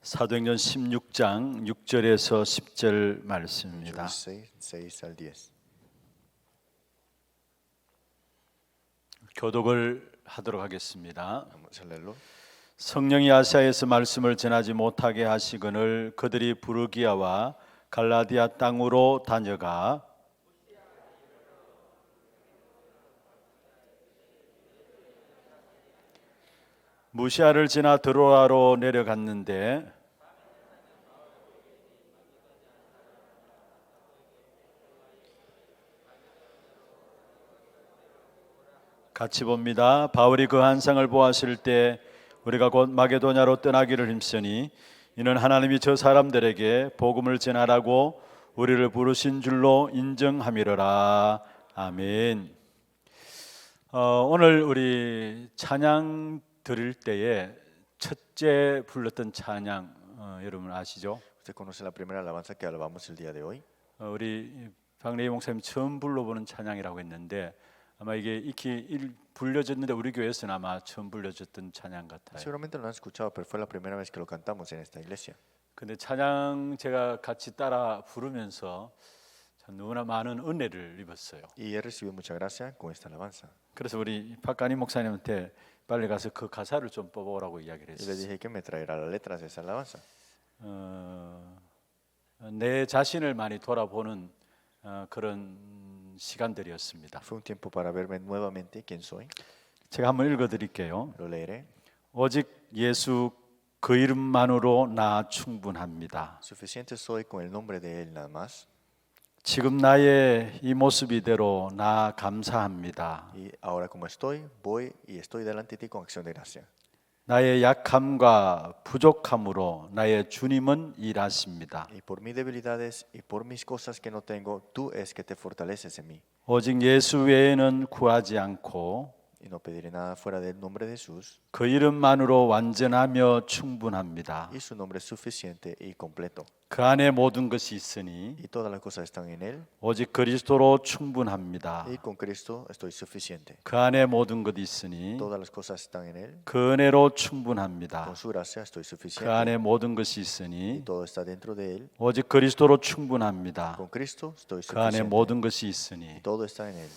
사도행전 16장 6절에서 10절 말씀입니다. 6 al 10. 교독을 하도록 하겠습니다. Vamos a leerlo. 성령이 아시아에서 말씀을 전하지 못하게 하시거늘 그들이 부르기아와 갈라디아 땅으로 다녀가 무시아를 지나 드로아로 내려갔는데 같이 봅니다. 바울이 그 한상을 보았을 때 우리가 곧 마게도냐로 떠나기를 힘쓰니 이는 하나님이 저 사람들에게 복음을 전하라고 우리를 부르신 줄로 인정함이로라. 아멘. 오늘 우리 찬양 드릴 때에 첫째 불렀던 찬양 여러분 아시죠? Usted conoce la primera alabanza que alabamos el día de hoy. 우리 박래희 목사님 처음 불러보는 찬양이라고 했는데 아마 이게 익히 불려졌는데 우리 교회에서는 아마 처음 불려졌던 찬양 같아요. Seguramente lo han escuchado, pero fue la primera vez que lo cantamos en esta iglesia. 근데 찬양 제가 같이 따라 부르면서 참 너무나 많은 은혜를 입었어요. Y he recibido mucha gracia con esta alabanza. 그래서 우리 박가니 목사님한테 빨리 가서 그 가사를 좀 뽑아오라고 이야기를 Y le 했어요. dije que me traerá las letras de esa alabanza. 내 자신을 많이 돌아보는 그런 시간들이었습니다. Fue un tiempo para verme nuevamente quién soy. 제가 한번 읽어드릴게요. Lo leeré. 오직 예수 그 이름만으로 나 충분합니다. Suficiente soy con el nombre de Él nada más. 지금 나의 이 모습 이대로 나 감사합니다. Y ahora como estoy, voy y estoy delante de ti con acción de gracia. 나의 약함과 부족함으로 나의 주님은 일하십니다. Y por mis debilidades y por mis cosas que no tengo, tú es que te fortaleces en mí. 오직 예수 외에는 구하지 않고 Y no pediré nada fuera del nombre de Jesús. 그 이름만으로 완전하며 충분합니다. Y su nombre es suficiente y completo. 그 안에 모든 것이 있으니 Y todas las cosas están en Él. 오직 그리스도로 충분합니다. Y con Cristo estoy suficiente. 그 안에 모든 것이 있으니 Todas las cosas están en Él. 그 은혜로 충분합니다. Con su gracia estoy 그 suficiente. 안에 모든 것이 Y 있으니 todo está dentro de Él. 오직 그리스도로 충분합니다. Con Cristo estoy 그 안에 suficiente. 모든 것이 있으니 Todo está en Él.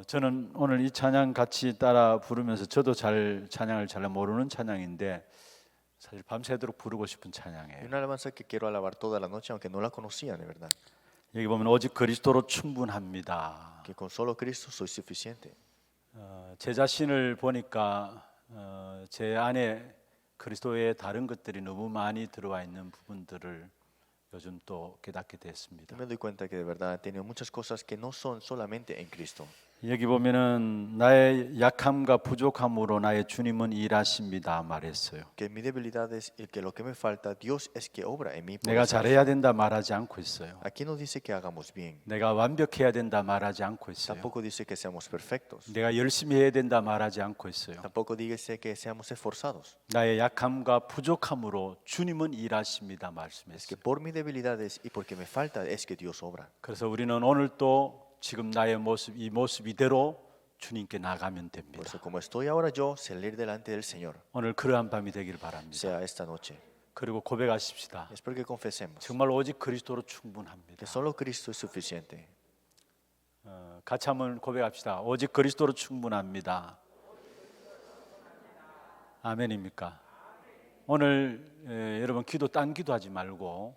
저는 오늘 이 찬양 같이 따라 부르면서 저도 잘 찬양을 잘 모르는 찬양인데 사실 밤새도록 부르고 싶은 Y 찬양이에요. una alabanza que quiero alabar toda la noche, aunque no la conocía de verdad. 여기 보면 오직 그리스도로 충분합니다. Que con solo Cristo soy suficiente. 제 자신을 보니까 제 안에 그리스도의 다른 것들이 너무 많이 들어와 있는 부분들을 요즘 또 깨닫게 됐습니다. Y me doy cuenta que de verdad he tenido muchas cosas que no son solamente en Cristo. 여기 보면은 나의 약함과 부족함으로 나의 주님은 일하십니다 말했어요. Que mi debilidad es y que lo que me falta, Dios es que obra en mí. por 내가 esa 잘해야 razón. 된다 말하지 않고 있어요. Aquí no dice que hagamos bien. 내가 완벽해야 된다 말하지 않고 있어요. Tampoco dice que seamos perfectos. 내가 열심히 해야 된다 말하지 않고 있어요. Tampoco dice que seamos esforzados. 나의 약함과 부족함으로 주님은 일하십니다 Es que 말씀했어요. por mis debilidades y porque me falta es que Dios obra. 그래서 우리는 오늘 또 지금 나의 모습 이 모습 이대로 주님께 나가면 Por 됩니다. eso como estoy ahora yo, salir delante del Señor. 오늘 그러한 밤이 되길 바랍니다. Sea esta noche. 그리고 고백하십시다. Espero que confesemos 정말 오직 그리스도로 충분합니다. que solo Cristo es suficiente. 같이 한번 고백합시다. 오직 그리스도로 충분합니다. 아멘입니까? 오늘 여러분 기도 딴 기도하지 말고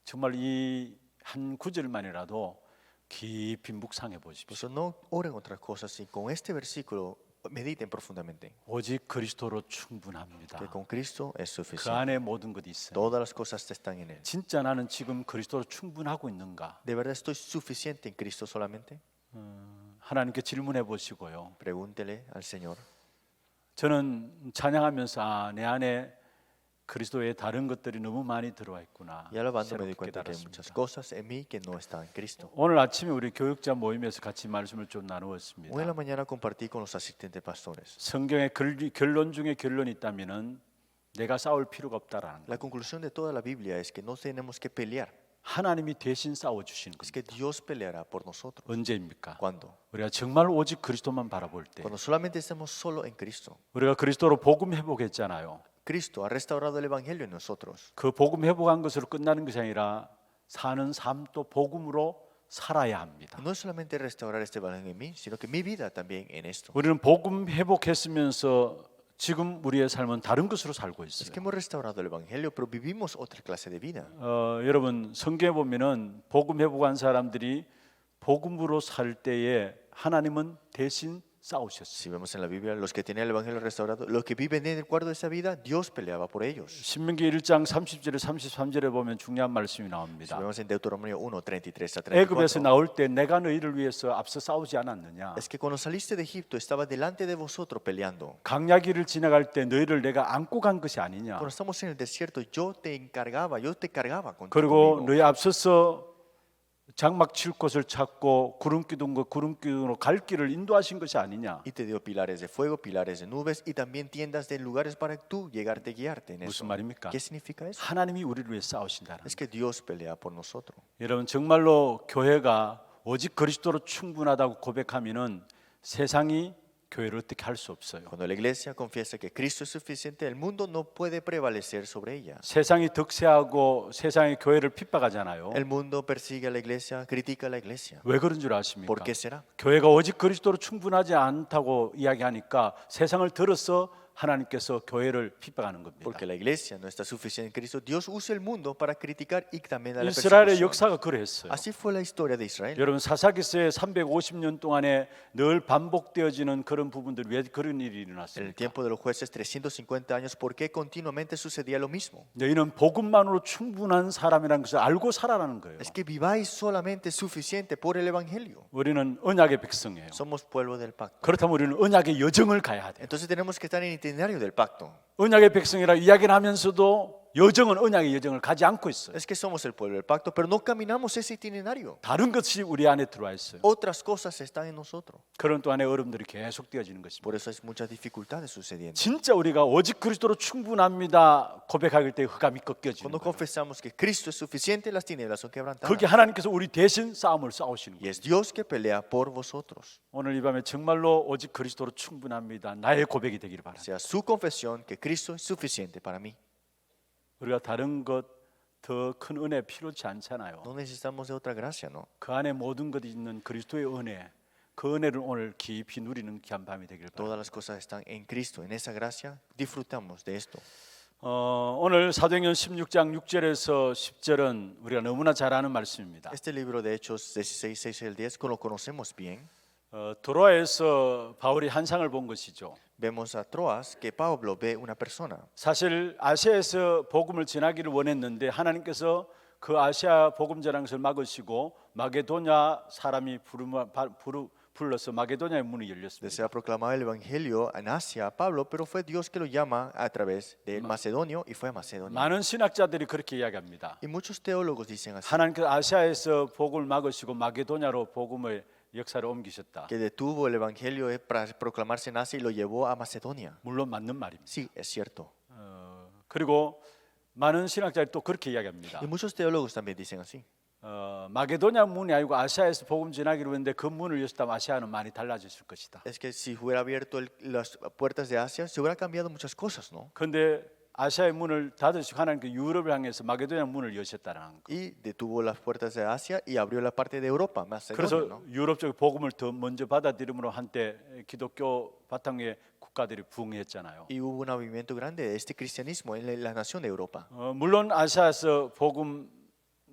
정말 이 한 구절만이라도 깊이 묵상해 Por 보십시오. eso no oren otras cosas y con este versículo mediten profundamente. 오직 그리스도로 충분합니다. Que con Cristo es 그 suficiente. 안에 모든 것이 있어요. Todas las cosas están en Él. 진짜 나는 지금 그리스도로 충분하고 있는가? ¿De verdad estoy suficiente en Cristo solamente? 하나님께 질문해 보시고요. Pregúntele al Señor. 저는 찬양하면서 내 안에 그리스도의 다른 것들이 너무 많이 들어와 있구나. Y alabando me 새롭게 doy cuenta que hay muchas 깨달았습니다. cosas en mí que no están en Cristo. 오늘 아침에 우리 교육자 모임에서 같이 말씀을 좀 나누었습니다. Hoy en la mañana compartí con los asistentes pastores. 성경의 결론 중에 결론이 있다면은 내가 싸울 필요가 없다라는 거. La conclusión de toda la Biblia es que no tenemos que pelear. 하나님이 대신 싸워 주시는 Es 겁니다. que Dios peleará por nosotros. 언제입니까? ¿Cuándo? 우리가 정말 오직 그리스도만 바라볼 때, Cuando solamente estemos solo en Cristo. 우리가 그리스도로 복음 회복했잖아요. Cristo ha restaurado el Evangelio en nosotros. 그 복음 회복한 것으로 끝나는 것이 아니라 사는 삶도 복음으로 살아야 합니다. No es solamente restaurar este Evangelio en mí, sino que mi vida también en esto. 우리는 복음 회복했으면서 지금 우리의 삶은 다른 것으로 살고 Es 있어요. que hemos restaurado el Evangelio, pero vivimos otra clase de vida. 여러분 성경에 보면은 복음 회복한 사람들이 복음으로 살 때에 하나님은 대신 싸우셨어요. Si vemos en la Biblia, los que tenían el Evangelio restaurado, los que viven en el cuarto de esa vida, Dios peleaba por ellos. 신명기 1장 30절에 33절에 보면 중요한 말씀이 Si 나옵니다. vemos en Deuteronomio 1, 33 a 애굽에서 34, 나올 때 내가 너희를 위해서 앞서 싸우지 않았느냐? es que cuando saliste de Egipto estaba delante de vosotros peleando. 강야기를 지나갈 때 너희를 내가 안고 간 것이 아니냐? Cuando estamos en el desierto, yo te cargaba 그리고 conmigo. 너희 앞서서 장막 칠 곳을 찾고 구름기둥으로 갈 길을 인도하신 것이 아니냐? Y te dio pilares de fuego, pilares de nubes y también tiendas de lugares para tú llegarte, guiarte en eso. 무슨 말입니까? ¿Qué significa eso? 하나님이 우리를 위해 싸우신다는 Es 거예요. que Dios pelea por nosotros. 여러분 정말로 교회가 오직 그리스도로 충분하다고 고백하면은 세상이 교회를 어떻게 할 수 없어요. Cuando la iglesia confiesa que Cristo es suficiente, el mundo no puede prevalecer sobre ella. 세상이 득세하고 세상이 교회를 핍박하잖아요. El mundo persigue a la iglesia, critica a la iglesia. 왜 그런 줄 아십니까? ¿Por qué será? 교회가 오직 그리스도로 충분하지 않다고 이야기하니까 세상을 들어서 하나님께서 교회를 핍박하는 겁니다. Porque la iglesia no está suficiente en Cristo. Dios usa el mundo para criticar y también a la 이스라엘의 persecución. 역사가 그랬어요. Así fue la historia de Israel. 여러분 사사기서의 350년 동안에 늘 반복되어지는 그런 부분들 왜 그런 일이 En el 일어났습니까? tiempo de los jueces, 350 años, ¿por qué continuamente sucedía lo mismo? 너희는 복음만으로 충분한 사람이라는 것을 알고 살아라는 거예요. Es que viváis solamente suficiente por el Evangelio. 우리는 언약의 백성이에요. Somos pueblo del pacto. 그렇다면 우리는 언약의 여정을 가야 돼요. Entonces tenemos que estar en el itinerario del pacto. 언약의 백성이라 이야기를 하면서도 여정은 언약의 여정을 가지 않고 있어요. Es que somos el pueblo del pacto, pero no caminamos ese itinerario. 다른 것이 우리 안에 들어와 있어요. Otras cosas están en nosotros. 그런 동안에 어려움들이 계속 되어지는 것입니다. Por eso hay muchas dificultades sucediendo. 진짜 우리가 오직 그리스도로 충분합니다 고백할 때 흑암이 꺾여지는 Cuando 거예요. confesamos que Cristo es suficiente, las tinieblas son quebrantadas. 그게 하나님께서 우리 대신 싸움을 싸우시는 Y 거예요. es Dios que pelea por vosotros. 오늘 이 밤에 정말로 오직 그리스도로 충분합니다. 나의 고백이 되기를 바랍니다. Sea su confesión que Cristo es suficiente para mí. 우리가 다른 것 더 큰 은혜 필요치 않잖아요. No necesitamos de otra gracia, ¿no? 그 안에 모든 것이 있는 그리스도의 은혜, 그 은혜를 오늘 깊이 누리는 귀한 밤이 되기를 바랍니다. Todas las cosas están en Cristo. En esa gracia disfrutamos de esto. 오늘 사도행전 16장 6절에서 10절은 우리가 너무나 잘 아는 말씀입니다. Este libro de Hechos 16, 6 al 10, lo conocemos bien. 도로아에서 바울이 환상을 본 것이죠. Vemos a Troas que Pablo ve una persona. 사실 아시아에서 복음을 전하기를 원했는데 하나님께서 그 아시아 복음 전하는 것을 막으시고 마게도냐 사람이 불러서 마게도냐의 문이 열렸습니다. Desea proclamar el evangelio en Asia a Pablo, pero fue Dios que lo llama a través del macedonio y fue a Macedonia. 많은 신학자들이 그렇게 이야기합니다. Y muchos teólogos dicen así, 하나님께서 아시아에서 복음을 막으시고 마게도냐로 복음의 역사를 옮기셨다. que detuvo el evangelio para proclamarse en Asia y lo llevó a Macedonia. 물론 맞는 말입니다. Sí, es cierto. 그리고 많은 신학자들이 또 그렇게 이야기합니다. Y muchos teólogos también dicen así. 마게도냐 문이 아니고 아시아에서 복음 전하기로 했는데 그 문을 여셨다면 아시아는 많이 달라졌을 것이다. Es que si hubiera abierto las puertas de Asia, se hubiera cambiado muchas cosas, ¿no? 그런데 아시아의 문을 닫으시고 하나님께 유럽을 향해서 마게도냐 문을 여셨다는 거. Y detuvo las puertas de Asia y abrió la parte de Europa, Macedonia, 그래서 ¿no? 유럽 쪽에 복음을 더 먼저 받아들임으로 한때 기독교 바탕의 국가들이 부흥했잖아요. Y hubo un movimiento grande de este cristianismo en la nación de Europa. 물론 아시아에서 복음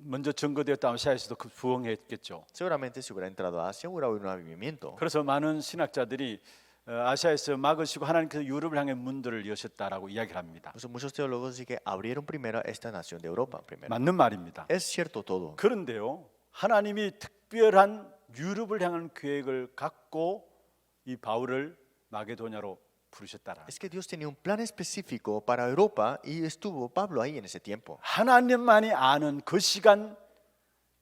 먼저 증거되었다 아시아에서도 그 부흥했겠죠. Seguramente si hubiera entrado a Asia hubiera habido un avivamiento. 그래서 많은 신학자들이 아시아에서 막으시고 하나님께서 유럽을 향해 문들을 여셨다라고 이야기를 합니다. Por eso muchos teólogos dicen que abrieron primero esta nación de Europa. Primero. 맞는 말입니다. Es cierto todo. 그런데요, 하나님이 특별한 유럽을 향한 계획을 갖고 이 바울을 마게도냐로 부르셨다라. Es que Dios tenía un plan específico para Europa y estuvo Pablo ahí en ese tiempo. 하나님만이 아는 그 시간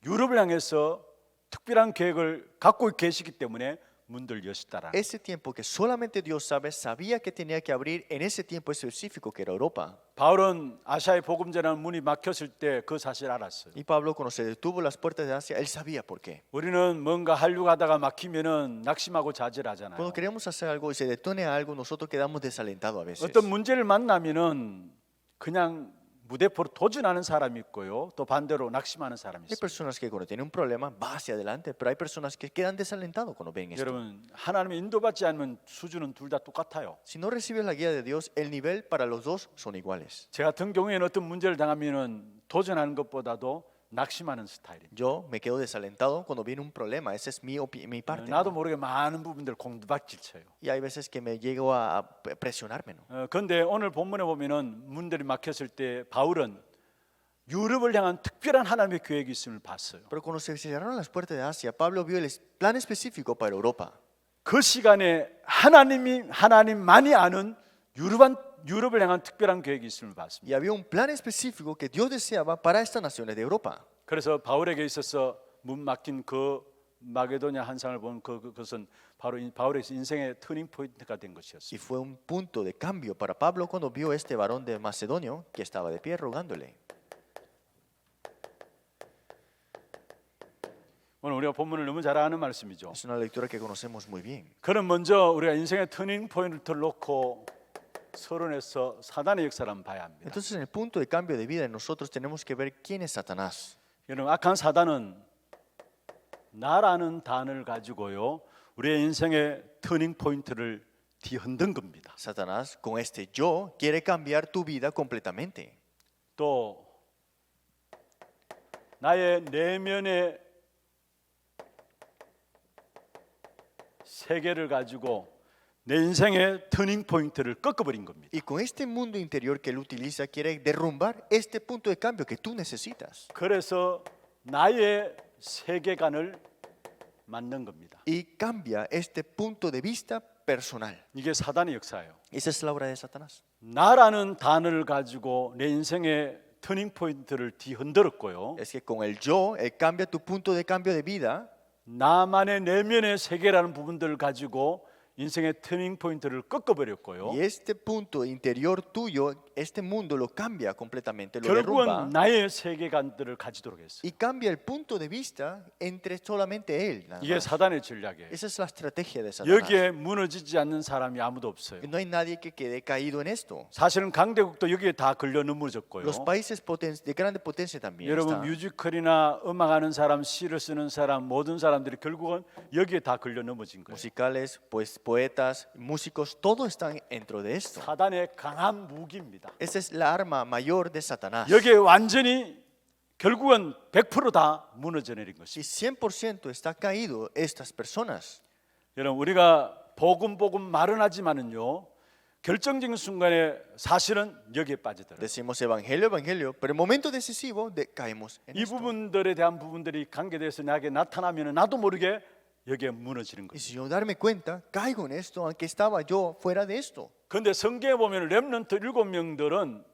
유럽을 향해서 특별한 계획을 갖고 계시기 때문에 문들 여셨다라. Ese tiempo que solamente Dios sabe, sabía que tenía que abrir en ese tiempo específico que era Europa. 바울은 아시아의 복음 전하는 문이 막혔을 때 그 사실 알았어요. Y Pablo, cuando se detuvo las puertas de Asia, él sabía por qué. 우리는 뭔가 하려고 하다가 막히면은 낙심하고 자질하잖아요. Cuando queremos hacer algo y se detone algo, nosotros quedamos desalentados a veces. 어떤 문제를 만나면은 그냥 무대포로 도전하는 사람이 있고요. 또 반대로 낙심하는 사람이 Hay 있어요. personas que cuando tienen un problema va hacia adelante, pero hay personas que quedan desalentados cuando ven esto. 여러분 하나님의 인도받지 않으면 수준은 둘 다 똑같아요. Si no recibes la guía de Dios, el nivel para los dos son iguales. 제 같은 경우에는 어떤 문제를 당하면은 도전하는 것보다도 낙심하는 스타일입니다. Yo me quedo desalentado cuando viene un problema. Esa es mi parte. 나도 모르게 많은 부분들 공두박질 쳐요. Y hay veces que me llego a presionarme, ¿no? 그런데 오늘 본문에 보면은 문들이 막혔을 때 바울은 유럽을 향한 특별한 하나님의 계획이 있음을 봤어요. Pero cuando se cerraron las puertas de Asia, Pablo vio el plan específico para Europa. 그 시간에 하나님만이 아는 유럽을 향한 특별한 계획이 있음을 봤습니다. Y había un plan específico que Dios deseaba para estas naciones de Europa. 그래서 바울에게 있어서 문 막힌 그 마게도냐 한상을 본 그것은 바로 바울의 인생의 터닝 포인트가 된 것이었어요. Y fue un punto de cambio para Pablo cuando vio a este varón de Macedonio que estaba de pie rogándole. 오늘 우리가 본문을 너무 잘 아는 말씀이죠. Es una lectura que conocemos muy bien. 그는 먼저 우리가 인생의 터닝 포인트를 놓고 서론에서 사단의 역사를 한번 봐야 합니다. Entonces, en el punto de cambio de vida, nosotros tenemos que ver quién es Satanás. 여러분 악한 사단은 나라는 단어를 가지고요 우리의 인생의 터닝 포인트를 뒤흔든 겁니다. Satanás, con este yo, quiere cambiar tu vida completamente. 또 나의 내면의 세계를 가지고 내 인생의 터닝 포인트를 꺾어버린 겁니다. Y con este mundo interior que él utiliza, quiere derrumbar este punto de cambio que tú necesitas. 그래서 나의 세계관을 만든 겁니다. Y cambia este punto de vista personal. 이게 사단의 역사예요. Esa es la obra de Satanás. 나라는 단어를 가지고 내 인생의 터닝 포인트를 뒤흔들었고요. Es que con el yo, él cambia tu punto de cambio de vida. 나만의 내면의 세계라는 부분들을 가지고 인생의 터닝 포인트를 꺾어버렸고요. Y este punto interior tuyo, este mundo lo cambia completamente, lo derrumba. 결국은 나의 세계관들을 가지도록 했어요. Y cambia el punto de vista entre solamente él. nada 이게 más. 사단의 전략이에요. Esa es la estrategia de Satanás. 여기에 무너지지 않는 사람이 아무도 없어요. No hay nadie que quede caído en esto. 사실은 강대국도 여기에 다 걸려 넘어졌고요. Los países de grande potencia también 여러분 están. 뮤지컬이나 음악하는 사람, 시를 쓰는 사람, 모든 사람들이 결국은 여기에 다 걸려 넘어진 거예요. Musicales, pues, poetas, músicos, todos están dentro de esto. 사단의 강한 무기입니다. Esa es la arma mayor de Satanás. 여기에 완전히 결국은 100%다 무너져 내린 Y 것입니다. 100% está caído estas personas. 여러분 우리가 복음 말은 하지만은요 결정적인 순간에 사실은 여기에 빠지더라고요. Decimos evangelio, evangelio, pero en el momento decisivo caemos en 이 esto. 부분들에 대한 부분들이 관계돼서 나에게 나타나면 나도 모르게 여기에 무너지는 Y 거예요. si yo darme cuenta, caigo en esto, aunque estaba yo fuera de esto. 그런데 성경에 보면 렘넌트 7명들은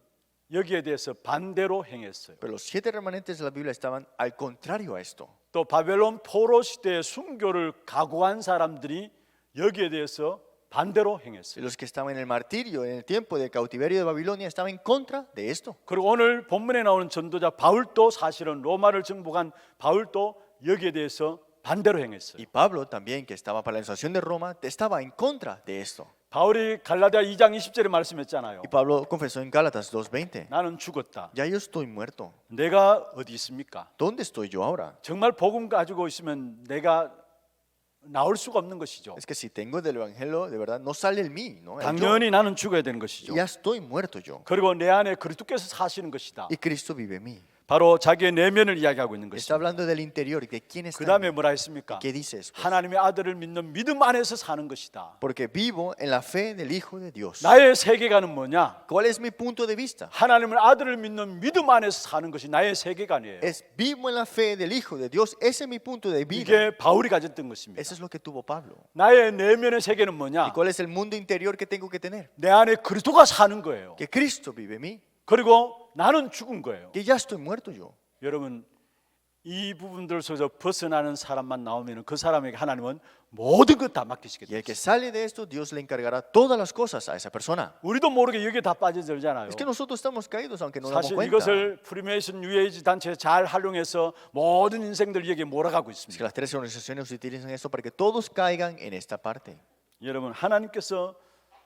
여기에 대해서 반대로 행했어요. Pero los 7 remanentes de la Biblia estaban al contrario a esto. 또 바벨론 포로 시대의 순교를 각오한 사람들이 여기에 대해서 반대로 Y 행했어요. los que estaban en el martirio, en el tiempo del cautiverio de Babilonia, estaban en contra de esto. 그리고 오늘 본문에 나오는 전도자 바울도 사실은 로마를 정복한 바울도 여기에 대해서 반대로 행했어요. Y Pablo también, que estaba para la invasión de Roma, estaba en contra de esto. 바울이 갈라디아 2장 20절에 말씀했잖아요. Y Pablo confesó en Gálatas 2:20, 나는 죽었다. ya yo estoy muerto. 내가 어디 있습니까? ¿Dónde estoy yo ahora? 정말 복음 가지고 있으면 내가 나올 수가 없는 것이죠. Es que si tengo del evangelio, de verdad, no sale el mí, ¿no? El yo. 당연히 나는 죽어야 되는 것이죠. Ya estoy muerto yo. 그리고 내 안에 그리스도께서 사시는 것이다. Y Cristo vive en mí. 바로 자기의 내면을 이야기하고 있는 Está 것입니다. hablando del interior, de quién está 그 en 다음에 mí. 뭐라 했습니까? ¿Qué dice después? 하나님의 아들을 믿는 믿음 안에서 사는 것이다. Porque vivo en la fe del Hijo de Dios. 나의 세계관은 뭐냐? ¿Cuál es mi punto de vista? 하나님의 아들을 믿는 믿음 안에서 사는 것이 나의 세계관이에요. Es vivo en la fe del Hijo de Dios. Ese es mi punto de vida. 이게 바울이 가졌던 것입니다. Eso es lo que tuvo Pablo. 나의 내면의 세계는 ¿Y 뭐냐? cuál es el mundo interior que tengo que tener? 내 안에 그리스도가 사는 거예요. Que Cristo vive en mí. 그리고 나는 죽은 거예요. Que ya estoy muerto yo. 여러분 이 부분들 속에서 벗어나는 사람만 나오면 그 사람에게 하나님은 모든 것 다 맡기시게 Y el que 돼요. sale de esto, Dios le encargará todas las cosas a esa persona. 우리도 모르게 여기에 다 빠져들잖아요. Es que nosotros estamos caídos aunque no nos damos 사실 cuenta. 이것을 프리메이션 뉴에이지 단체 잘 활용해서 모든 인생들 여기에 몰아가고 Es que 있습니다. las tres organizaciones utilizan esto para que todos caigan en esta parte. 여러분, 하나님께서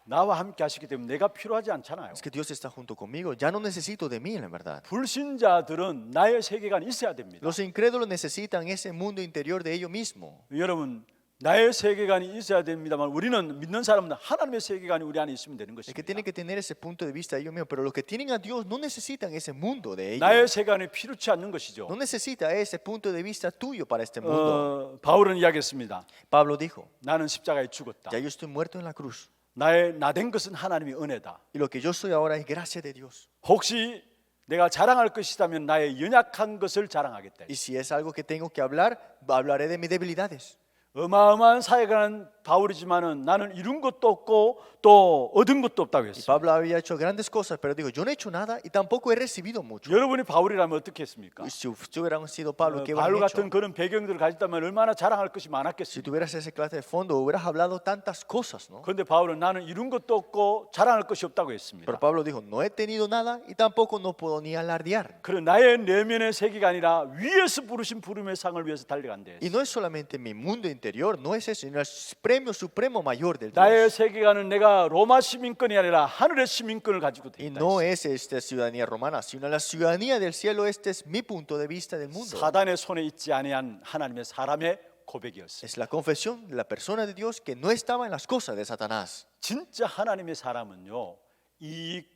나와 함께 하시기 때문에 내가 필요하지 않잖아요. Es que Dios está junto conmigo. Ya no necesito de mí, en verdad. 불신자들은 나의 세계관이 있어야 됩니다. Los incrédulos necesitan ese mundo interior de ellos mismos. 여러분, 나의 세계관이 있어야 됩니다만 우리는 믿는 사람은 하나님의 세계관이 우리 안에 있으면 되는 Es que 것입니다. tienen que tener ese punto de vista ellos mismos, pero los que tienen a Dios no necesitan ese mundo de ellos. 나의 세계관이 필요치 않는 것이죠. No necesita ese punto de vista tuyo para este mundo. 바울은 이야기했습니다. Pablo dijo, 나는 십자가에 죽었다. ya yo estoy muerto en la cruz. 나의 나된 것은 하나님의 은혜다. Y lo que yo soy ahora es gracia de Dios. 혹시 내가 자랑할 것이라면 나의 연약한 것을 자랑하겠다. Y si es algo que tengo que hablar, hablaré de mis debilidades. 어마어마한 사역하는 바울이지만은 나는 이룬 것도 없고 또 얻은 것도 없다고 Y 했어요. Pablo había hecho grandes cosas, pero dijo, yo no he hecho nada y tampoco he recibido mucho. 여러분이 바울이라면 어떻게 했습니까? Y si hubieran sido Pablo, ¿qué 바울 hubieran hecho? 같은 그런 배경들을 가졌다면 얼마나 자랑할 것이 Si 많았겠습니까? tuvieras esa clase de fondo, hubieras hablado tantas cosas, ¿no? 그런데 바울은 나는 이룬 것도 없고 자랑할 것이 없다고 했습니다. Pero Pablo dijo, no he tenido nada y tampoco no puedo ni alardear. 그런 나의 내면의 세계가 아니라 위에서 부르신 부름의 상을 위해서 달려간대. Y no es solamente mi mundo interior, no es eso, sino el premio supremo mayor del 나의 Dios. 세계관은 내가 로마 시민권이 아니라 하늘의 시민권을 가지고 Y 있다. no es esta ciudadanía romana, sino la ciudadanía del cielo. Este es mi punto de vista del mundo. 사단의 손에 있지 아니한 하나님의 사람의 고백이었어요. Es la confesión de la persona de Dios que no estaba en las cosas de Satanás. 진짜 하나님의 사람은요, 이익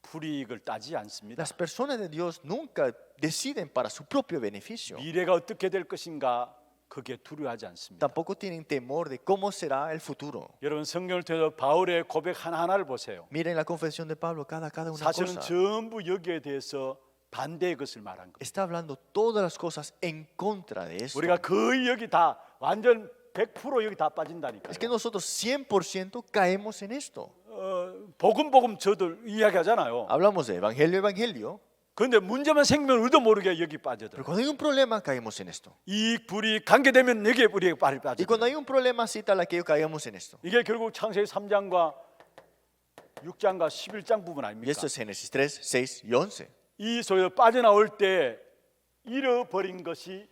불이익을 따지 않습니다. Las personas de Dios nunca deciden para su propio beneficio. 미래가 어떻게 될 것인가 그게 두려워하지 않습니다. Tampoco tienen temor de cómo será el futuro. 여러분 성경을 통해서 바울의 고백 하나하나를 보세요. Miren la confesión de Pablo, cada una 사실은 cosa. 전부 여기에 대해서 반대의 것을 말한 겁니다. Está hablando todas las cosas en contra de eso. 우리가 거의 여기 다 완전 100% 여기 다 빠진다니까요. Es que nosotros 100% caemos en esto. 복음 저들 이야기하잖아요. Hablamos de evangelio, evangelio, 그런데 문제만 생기면 우리도 모르게 여기 빠져들어요. pero cuando hay un problema caemos en esto. 이익 불이익 관계되면 여기에 우리가 Y cuando 빠져들어요. hay un problema así tal aquello caemos en esto. 이게 결국 창세기 3장과 6장과 11장 부분 Y 아닙니까? esto es Génesis 3, 6 y 11. 이 속에서 빠져나올 때 잃어버린 것이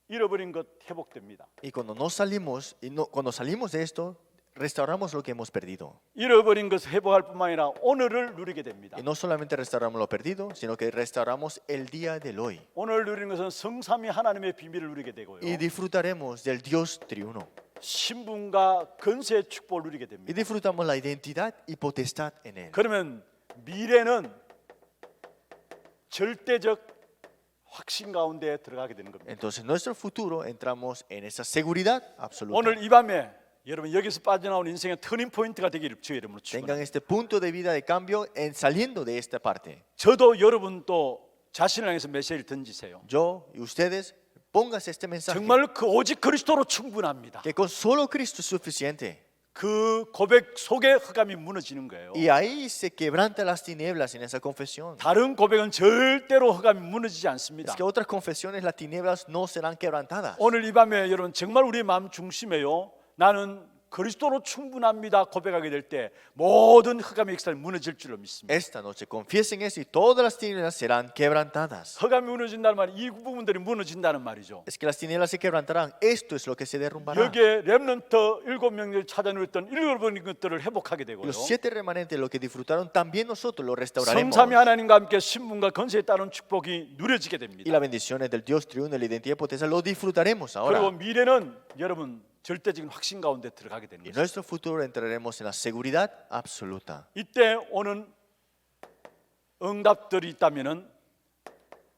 잃어버린 것 회복됩니다. Y cuando no salimos, cuando salimos de esto, restauramos lo que hemos perdido. 잃어버린 것을 회복할 뿐만 아니라 오늘을 누리게 됩니다. Y no solamente restauramos lo perdido, sino que restauramos el día del hoy. 오늘 누리는 것은 성삼위 하나님의 비밀을 누리게 되고요. Y disfrutaremos del Dios triuno. 신분과 권세의 축복을 누리게 Y 됩니다. disfrutamos la identidad y potestad en Él. 그러면 미래는 절대적 확신 가운데 들어가게 되는 겁니다. Entonces, en nuestro futuro entramos en esa seguridad absoluta. 오늘 이 밤에 여러분 여기서 빠져나온 인생의 터닝 포인트가 되기를 주의 이름으로 Tengan 축원합니다. este punto de vida de cambio en saliendo de esta parte. 저도 여러분도 자신을 향해서 메시지를 던지세요. Yo y ustedes, pónganse este mensaje. 정말 그 오직 그리스도로 충분합니다. Que con solo Cristo es suficiente. 그 고백 속에 흑암이 무너지는 거예요. Y ahí se quebranta las tinieblas en esa confesión. 다른 고백은 절대로 흑암이 무너지지 않습니다. Es que otras confesiones las tinieblas no serán quebrantadas. 오늘 이 밤에 여러분 정말 우리 마음 중심에요. 나는 그리스도로 충분합니다. 고백하게 될 때 모든 흑암의 역사는 무너질 줄로 믿습니다. Esta noche confiesen eso y todas las tinieblas serán quebrantadas. 흑암이 무너진다는 말은 이 부분들이 무너진다는 말이죠. Es que las tinieblas se quebrantarán. Esto es lo que se derrumbará. 여기에 렘넌트 7명을 찾아 누렸던 잃어버린 것들을 회복하게 되고요. Los 7 remanentes, lo que disfrutaron, también nosotros lo restauraremos. 성삼위 하나님과 함께 신분과 권세에 따른 축복이 누려지게 Y 됩니다. las bendiciones del Dios triuno, la identidad y potencia, lo disfrutaremos 그리고 ahora. 미래는 여러분 절대적인 확신 가운데 들어가게 되는 Y en 거죠. nuestro futuro entraremos en la seguridad absoluta. 이때 오는 응답들이 있다면은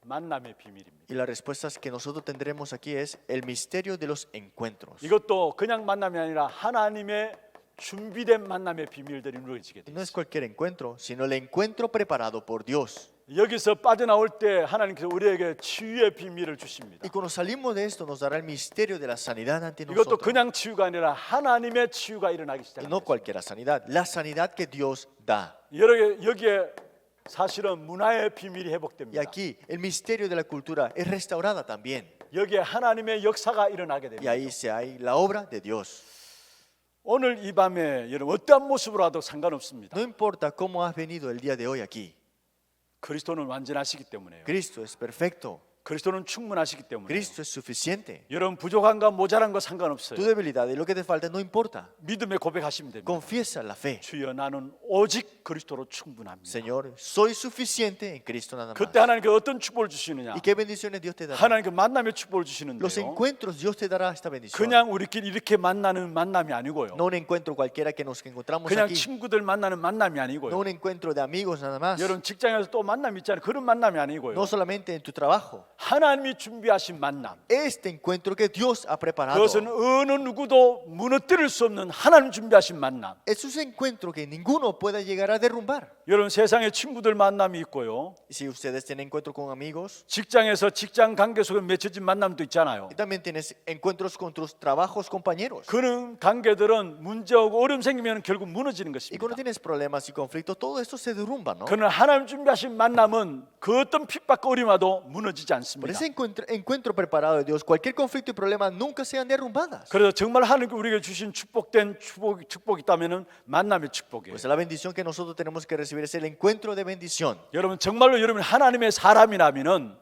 만남의 비밀입니다. Y las respuestas que nosotros tendremos aquí es el misterio de los encuentros. 이것도 그냥 만남이 아니라 하나님의 준비된 만남의 비밀들이 누려지게 Y 돼요. no es cualquier encuentro, sino el encuentro preparado por Dios. 여기서 빠져나올 때 하나님께서 우리에게 치유의 비밀을 주십니다. Y cuando salimos de esto nos dará el misterio de la sanidad ante 이것도 nosotros. 그냥 치유가 아니라 하나님의 치유가 일어나기 Y 시작합니다. no cualquier sanidad, la sanidad que Dios da. 여기에 사실은 문화의 비밀이 Y 회복됩니다. aquí el misterio de la cultura es restaurada también. 여기에 하나님의 역사가 일어나게 Y 됩니다. ahí se hay la obra de Dios. 오늘 이 밤에 여러분 어떠한 모습으로 와도 상관없습니다. No importa cómo has venido el día de hoy aquí. 그리스도는 완전하시기 때문에요. Cristo es perfecto. 그리스도는 충분하시기 때문에. Cristo es suficiente. 여러분 부족한가 모자란 거 Tu 상관없어요. debilidad y lo que te falta no importa. 믿음의 고백하시면 됩니다. Confiesa la fe. 주여 나는 오직 그리스도로 충분합니다. Señor, soy suficiente en Cristo nada más. 그때 하나님께 어떤 축복을 주시느냐? ¿Y qué bendiciones Dios te dará? 하나님께 만남의 축복을 Los 주시는데요. encuentros Dios te dará esta bendición. 그냥 우리끼리 이렇게 만나는 만남이 아니고요. No un encuentro cualquiera que nos encontramos 그냥 aquí. 친구들 만나는 만남이 No 아니고요. un encuentro de amigos nada más. 여러분 직장에서 또 만남 있잖아요. 그런 만남이 아니고요. No solamente en tu trabajo. 하나님이 준비하신 만남. Este encuentro que Dios ha preparado. 그것은 어느 누구도 무너뜨릴 수 없는 하나님 준비하신 만남. Es un encuentro que ninguno pueda llegar a derrumbar. 여러분 세상에 친구들 만남이 있고요. Si ustedes tienen encuentro con amigos, 직장에서 직장 관계 속에 맺혀진 만남도 있잖아요. y también tienes encuentros con tus trabajos compañeros. 그런 관계들은 문제하고 어려움 생기면 결국 무너지는 Y 것입니다. cuando tienes problemas y conflictos, todo esto se derrumba, ¿no? 그러나 하나님 준비하신 만남은 그 어떤 핍박과 어려움 와도 무너지지 Por 않습니다. ese encuentro preparado de Dios, cualquier conflicto y problema nunca sean derrumbadas. 그래서 정말 하나님께 우리에게 주신 축복된 축복이 있다면은 만남의 축복이에요. Pues la bendición que nosotros tenemos que recibir es el encuentro de bendición. 여러분 정말로 여러분 하나님의 사람이라면은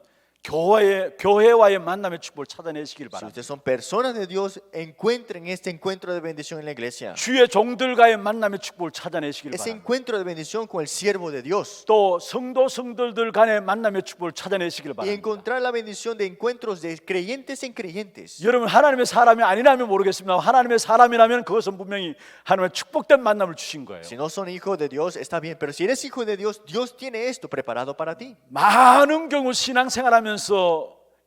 교회와의 만남의 축복을 찾아내시길 Si 바랍니다. ustedes son personas de Dios, encuentren este encuentro de bendición en la iglesia. 주의 종들과의 만남의 축복을 찾아내시길 Ese 바랍니다. encuentro de bendición con el siervo de Dios. 또 성도들 간의 만남의 축복을 찾아내시길 Y 바랍니다. encontrar la bendición de encuentros de creyentes en creyentes. 여러분 하나님의 사람이 아니라면 모르겠습니다. 하나님의 사람이라면 그것은 분명히 하나님의 축복된 만남을 주신 거예요. Si no son hijos de Dios, está bien. Pero si eres hijo de Dios, Dios tiene esto preparado para ti. 많은 경우 신앙생활하면서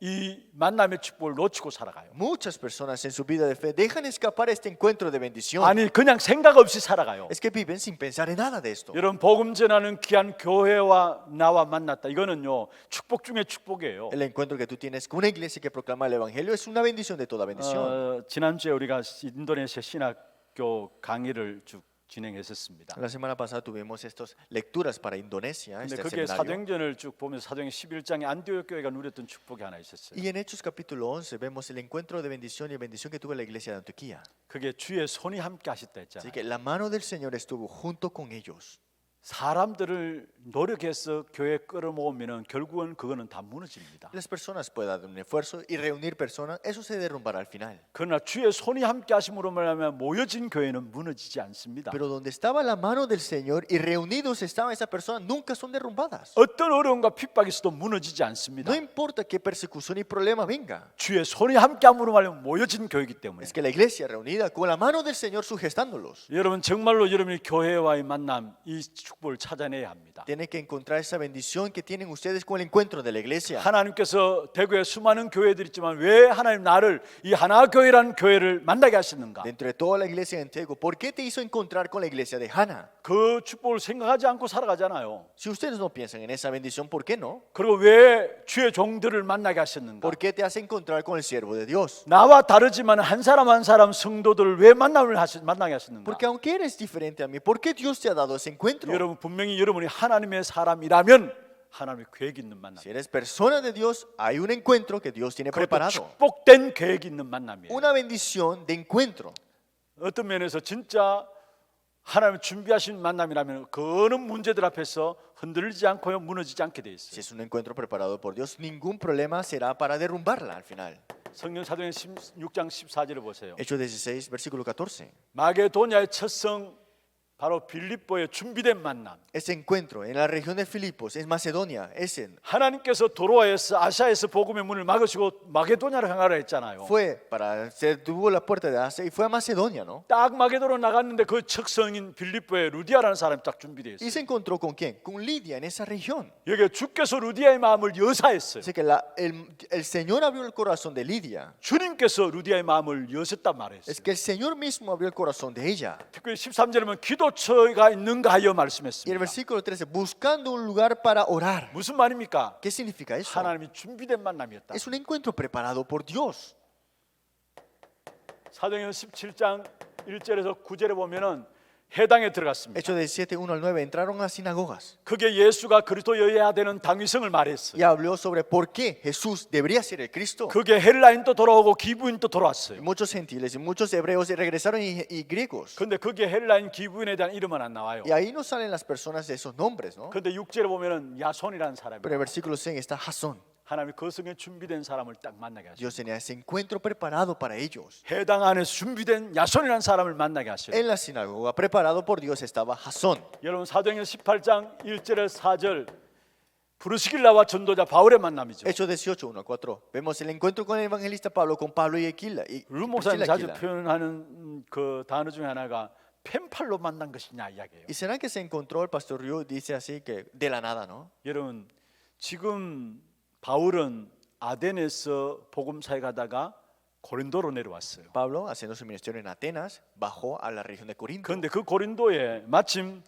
이 만남의 축복을 놓치고 살아가요. Muchas personas en su vida de fe dejan escapar este encuentro de bendición. 아니 그냥 생각 없이 살아가요. Es que viven sin pensar en nada de esto. 여러분 복음 전하는 귀한 교회와 나와 만났다. 이거는요 축복 중에 축복이에요. El encuentro que tú tienes con una iglesia que proclama el evangelio es una bendición de toda bendición. 지난주에 우리가 인도네시아 신학교 강의를 쭉 진행했었습니다. La semana pasada tuvimos estas lecturas para Indonesia, 근데 este 그게 seminario. 사도행전을 쭉 보면서 사도행전 11장에 안디옥 교회가 누렸던 축복이 하나 있었어요. Y en Hechos capítulo 11 vemos el encuentro de bendición y bendición que tuvo la iglesia de Antioquía. 그게 주의 손이 함께 하셨다 Así 했잖아요. que la mano del Señor estuvo junto con ellos. 사람들을 노력해서 교회에 끌어모으면 결국은 그거는 다 무너집니다. Las personas pueden dar un esfuerzo y reunir personas, eso se derrumbará al final. 그러나 주의 손이 함께 하심으로 말하면 모여진 교회는 무너지지 않습니다. Pero donde estaba la mano del Señor y reunidos estaban esas personas, nunca son derrumbadas. 어떤 어려움과 핍박이 있어도 무너지지 않습니다. No importa qué persecución y problema venga. 주의 손이 함께 함으로 말하면 모여진 교회이기 때문에. Es que la iglesia reunida con la mano del Señor sujetándolos. 여러분 정말로 여러분이 교회와의 만남 이 축복을 찾아내야 합니다. Tienen que encontrar esa bendición que tienen ustedes con el encuentro de la iglesia. 하나님께서 대구에 수많은 교회들이 있지만 왜 하나님 나를 이 하나 교회라는 교회를 만나게 하시는가? Dentro de toda la iglesia de Antioquia, ¿por qué te hizo encontrar con la iglesia de Hannah? 그 축복을 생각하지 않고 살아가잖아요. Si ustedes no piensan en esa bendición, ¿por qué no? 그리고 왜 주의 종들을 만나게 하셨는가? ¿Por qué te hace encontrar con el siervo de Dios? 나와 다르지만 한 사람 한 사람 성도들을 왜 만나게 하셨는가? Porque aunque eres diferente a mí, ¿por qué Dios te ha dado ese encuentro? 여러분 분명히 여러분이 하나님의 사람이라면 하나님의 계획 있는 만남. Si eres persona de Dios, hay un encuentro que Dios tiene 그것도 preparado. 축복된 계획 있는 만남이에요. Una bendición de encuentro. 어떤 면에서 진짜 하나님 준비하신 만남이라면 그 어느 문제들 앞에서 흔들리지 않고요 무너지지 않게 돼 Si 있어요. es un encuentro preparado por Dios, ningún problema será para derrumbarla al final. 성경 사도행 16장 14절을 보세요. Hechos 16, versículo 14. 마게도냐의 첫성 바로 빌립보의 준비된 만남. Ese encuentro en la región de Filipos, en Macedonia, ese 하나님께서 도로아에서 아시아에서 복음의 문을 막으시고 마게도냐를 향하라 했잖아요. fue para, se tuvo la puerta de Asia y fue a Macedonia, ¿no? 딱 마게도로 나갔는데 그 척성인 빌립보에 루디아라는 사람이 딱 준비되어 Y 있어요. se encontró con quién? Con Lidia en esa región. 여기 주께서 루디아의 마음을 여사했어요. Así que el Señor abrió el corazón de Lidia. 주님께서 루디아의 마음을 여셨단 말이에요. Es que el Señor mismo abrió el corazón de ella. 특별히 13절에 보면 기도처가 있는가 하여 Y el 말씀했습니다. versículo 13, buscando un lugar para orar. 무슨 말입니까? ¿Qué significa eso? 하나님이 준비된 만남이었다. Es un encuentro preparado por Dios. 사도행전 17장 1절에서 9절에 보면은 회당에 들어갔습니다. Hechos 17, 1 al 9, entraron a sinagogas 그게 예수가 그리스도여야 되는 당위성을 말했어요. y habló sobre por qué Jesús debería ser el Cristo. 그게 헬라인도 돌아오고 기부인도 Y 돌아왔어요. muchos gentiles y muchos hebreos regresaron y griegos. 근데 그게 헬라인 기부인에 대한 이름은 안 나와요. Y ahí no salen las personas de esos nombres, ¿no? 근데 6절에 보면은 야손이라는 사람이 Pero en el versículo 6 está Jasón. 하나님이 그 성에 준비된 사람을 딱 만나게 하시고 Dios tenía ese encuentro preparado para ellos. 해당 안에서 준비된 야손이라는 사람을 만나게 하시고 En la sinagoga, preparado por Dios, estaba Jasón. 여러분 사도행전 18장 1절에서 4절 브루스길라와 전도자 바울의 만남이죠. Hechos 18, 1 al 4. Vemos el encuentro con el evangelista Pablo, con Pablo y Aquila. Y 루 Priscila 목사님 y 자주 Aquila. 표현하는 그 단어 중에 하나가 펜팔로 만난 것이냐 이야기예요. ¿Y será que se encontró el pastor Ryu? Dice así que de la nada, ¿no? 여러분 지금 바울은 아덴에서 복음사에 가다가 고린도로 내려왔어요. Pablo, haciendo su ministerio en Atenas, bajó a la región de Corinto. 그런데 그 고린도에 마침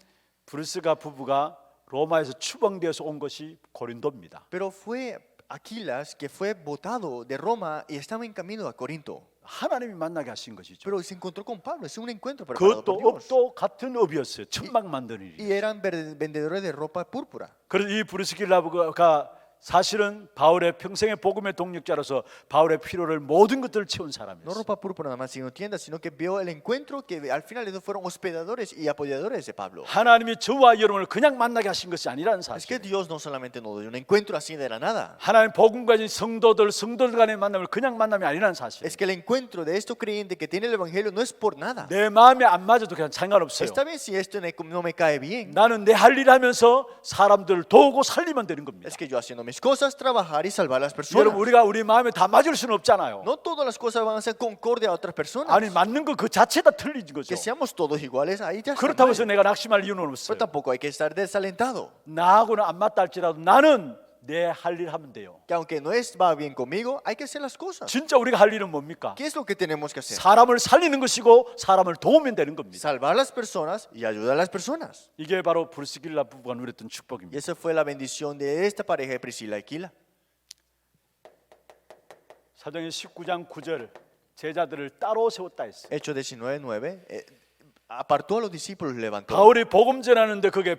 브루스가 부부가 로마에서 추방되어서 온 것이 고린도입니다. Pero fue Aquilas que fue botado de Roma y estaba en camino a Corinto. 하나님이 만나게 하신 것이죠. Pero se encontró con Pablo, es un encuentro preparado 그것도 por Dios. 업도 같은 업이었어요. 천막 만드는 일이. Y eran vendedores de ropa púrpura. 그래서 이 브루스길라가 사실은 바울의 평생의 복음의 동력자로서 바울의 필요를 모든 것들을 채운 No 사람이었어요. ropa púrpura nada más, sino tiendas, sino que vio el encuentro que al final ellos fueron hospedadores y apoyadores de Pablo. 하나님이 저와 여러분을 그냥 만나게 하신 것이 아니라는 Es que 사실. Dios no solamente nos dio un encuentro así de la nada, 하나님 복음 가진 성도들 간의 만남을 그냥 만남이 아니라는 사실. es que el encuentro de estos creyentes que tiene el evangelio no es por nada. 내 마음에 안 맞아도 그냥 상관없어요. Está bien si esto no me cae bien. 나는 내 할 일 하면서 사람들을 도우고 살리면 되는 겁니다. Es que yo haciendo mis cosas, trabajar y salvar a las personas. 여러분 우리가 우리 마음에 다 맞을 수는 없잖아요. No todas las cosas van a ser concordia a otras personas. 아니 맞는 거 그 자체가 틀린 거죠. Que seamos todos iguales, ahí ya está 그렇다고 mal. 해서 내가 낙심할 이유는 없어요. Pero tampoco hay que estar desalentado. 나하고는 안 맞다 할지라도 나는 내 할 일 하면 돼요. Que aunque no va bien conmigo, hay que hacer las cosas. 진짜 우리가 할 일은 뭡니까? ¿Qué es lo que tenemos que hacer? 사람을 살리는 것이고 사람을 도우면 되는 겁니다. Salvar a las personas y ayudar a las personas. 이게 바로 브루스길라 부부가 누렸던 Y 축복입니다. esa fue la bendición de esta pareja de Priscila y Aquila. 사도행전 19장 9절 제자들을 따로 세웠다 했어요. Hechos 19:9. Apartó a los discípulos, levantó. 바울이 복음 전하는데 그게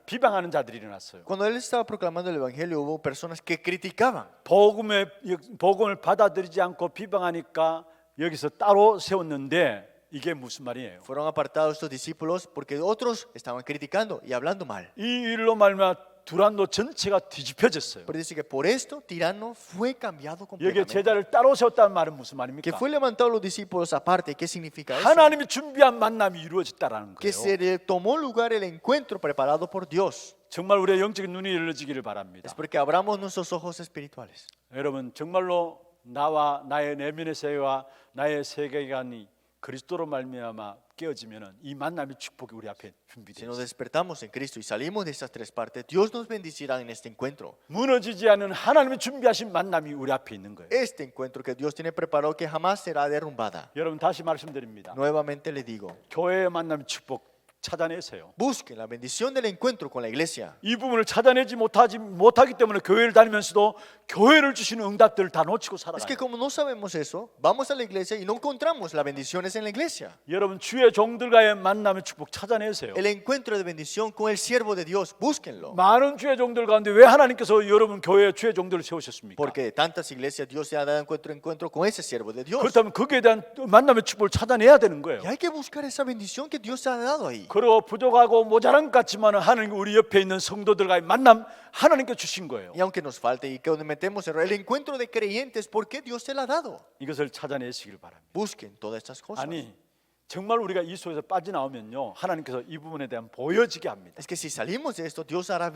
비방하는 자들이 일어났어요. Cuando él estaba proclamando el evangelio, hubo personas que criticaban. 복음을 받아들이지 않고 비방하니까 여기서 따로 세웠는데 이게 무슨 말이에요? Fueron apartados estos discípulos porque otros estaban criticando y hablando mal. 이 일로 말미암아 두란노 전체가 뒤집혀졌어요. Pero dice que por esto Tirano fue cambiado 여기 completamente. 제자를 따로 세웠다는 말은 무슨 Que 말입니까? fue levantado los discípulos aparte. ¿Qué significa eso? 하나님이 준비한 만남이 이루어졌다라는 Que 거예요. se le tomó lugar el encuentro preparado por Dios. 정말 우리의 영적인 눈이 열려지기를 바랍니다. Es porque abramos nuestros ojos espirituales. 여러분 정말로 나와 나의 내면의 세계와 나의 세계관이 그리스도로 말미암아 깨어지면은 이 만남의 축복이 우리 앞에 Si 준비되어 nos 있어요. despertamos en Cristo y salimos de estas tres partes, Dios nos bendecirá en este encuentro. 무너지지 않은 하나님이 준비하신 만남이 우리 앞에 있는 거예요. Este encuentro que Dios tiene preparado que jamás será derrumbada. 여러분 다시 말씀드립니다. Nuevamente le digo, 교회의 만남의 축복 찾아내세요. busquen la bendición del encuentro con la iglesia. 이 부분을 찾아내지 못하기 때문에 교회를 다니면서도 교회를 주시는 응답들을 다 놓치고 Es 살아가요. que como no sabemos eso, vamos a la iglesia y no encontramos las bendiciones en la iglesia. 여러분 주의 종들과의 만남의 축복 찾아내세요. El encuentro de bendición con el siervo de Dios, búsquenlo. 많은 주의 종들 가운데 왜 하나님께서 여러분 교회에 주의 종들을 세우셨습니까? Porque de tantas iglesias Dios se ha dado encuentro con ese siervo de Dios. 그렇다면 거기에 대한 만남의 축복을 찾아내야 되는 거예요. Y hay que buscar esa bendición que Dios te ha dado ahí. 그리고 부족하고 모자란 것 같지만 하나님 우리 옆에 있는 성도들과의 만남 하나님께 주신 거예요. Y aunque nos falte y que donde metemos error, el encuentro de creyentes, ¿por qué Dios te la ha dado? 이것을 찾아내시길 바랍니다. Busquen todas estas cosas. 아니 정말 우리가 이 속에서 빠져나오면요 하나님께서 이 부분에 대한 보여지게 합니다. Es que si salimos de esto, Dios hará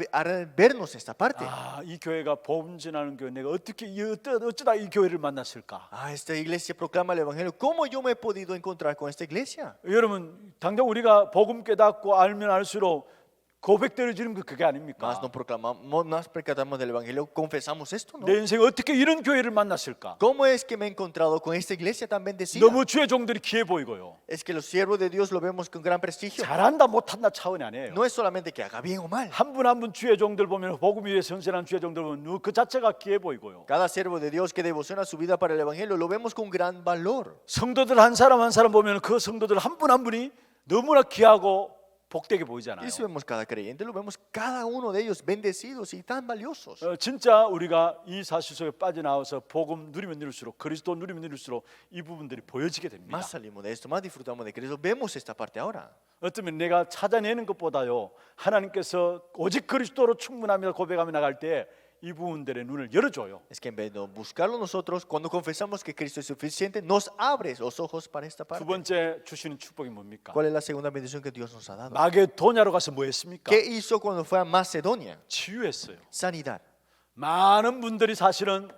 vernos esta parte. 아, 이 교회가 복음 전하는 교회 내가 어쩌다 이 교회를 만났을까? Esta iglesia proclama el evangelio. ¿Cómo yo me he podido encontrar con esta iglesia? 여러분 당장 우리가 복음 깨닫고 알면 알수록 고백되어지는 거 그게 아닙니까? Más no proclamamos, más percatamos del evangelio, confesamos esto, ¿no? 내 인생에 어떻게 이런 교회를 만났을까? ¿Cómo es que me he encontrado con esta iglesia tan bendecida? 너무 주의 종들이 귀해 보이고요. Es que los siervos de Dios lo vemos con gran prestigio. 잘한다 못한다 차원이 아니에요. No es solamente que haga bien o mal. 한 분 한 분 주의 종들 보면 복음 위에 선선한 주의 종들 보면 그 자체가 귀해 보이고요. Cada siervo de Dios que devociona su vida para el evangelio lo vemos con gran valor. 성도들 한 사람 한 사람 보면 그 성도들 한 분 한 분이 너무나 귀하고 복되게 보이잖아요. Y eso vemos cada creyente, lo vemos cada uno de ellos bendecidos y tan valiosos. 진짜 우리가 이 사실 속에 빠져나와서 복음 누리면 누릴수록 그리스도 누리면 누릴수록 이 부분들이 보여지게 됩니다. Más salimos de esto, más disfrutamos de Cristo. Vemos esta parte ahora. 어쩌면 내가 찾아내는 것보다요 하나님께서 오직 그리스도로 충분하며 고백하며 나갈 때 이 부분들의 눈을 열어줘요. Es que en vez de buscarlo nosotros, cuando confesamos que Cristo es suficiente, nos abre los ojos para esta 두 parte. 번째 주시는 축복이 뭡니까? ¿Cuál es la segunda bendición que Dios nos ha dado? 마게도냐로 가서 뭐 했습니까? ¿Qué hizo cuando fue a Macedonia? 치유했어요. Sanidad. 많은 분들이 사실은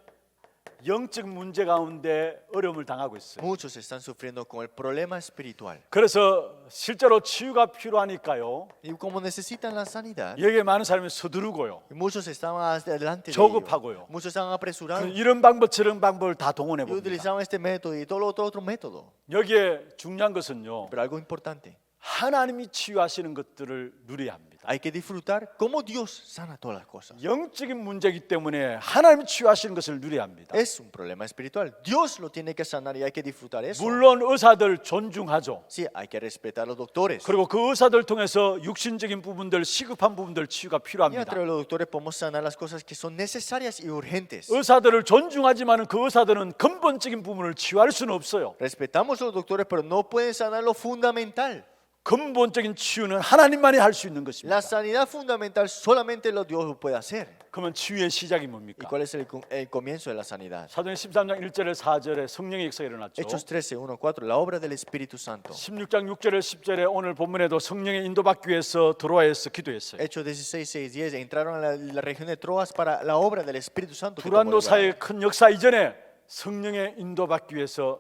영적 문제 가운데 어려움을 당하고 있어요. Muchos están sufriendo con el problema espiritual. 그래서 실제로 치유가 필요하니까요. Y como necesitan la sanidad, 여기에 많은 사람이 서두르고요. muchos estaban adelante de 조급하고요. ello. Muchos estaban apresurados 이런 방법 저런 방법을 다 동원해 y 봅니다. utilizaban este método y todo otro método. 여기에 중요한 것은요. Pero algo importante, 하나님이 치유하시는 것들을 누려야 합니다. hay que disfrutar cómo Dios sana todas las cosas. 영적인 문제이기 때문에 하나님이 치유하시는 것을 누려야 합니다. Es un problema espiritual. Dios lo tiene que sanar y hay que disfrutar eso. 물론 의사들 존중하죠. Sí, hay que respetar a los doctores. 그리고 그 의사들 통해서 육신적인 부분들, 시급한 부분들 치유가 Y a 필요합니다. través de los doctores podemos sanar las cosas que son necesarias y urgentes. 의사들을 존중하지만 그 의사들은 근본적인 부분을 치유할 수는 없어요. Respetamos a los doctores, pero no pueden sanar lo fundamental. 근본적인 치유는 하나님만이 할 수 있는 La 것입니다. sanidad fundamental solamente lo Dios lo puede hacer. 그러면 치유의 시작이 ¿Y 뭡니까? cuál es el comienzo de la sanidad? 사도행 13장 1절에 4절에 성령의 역사가 일어났죠. Hechos 13, 1, 4, la obra del Espíritu Santo. 16장 6절에 10절에 오늘 본문에도 성령의 인도받기 위해서 드로아에서 기도했어요. Hechos 16, 6, 10 entraron a la región de Troas para la obra del Espíritu Santo. que tomó 두란노 lugar. 사의 큰 역사 이전에 성령의 인도받기 위해서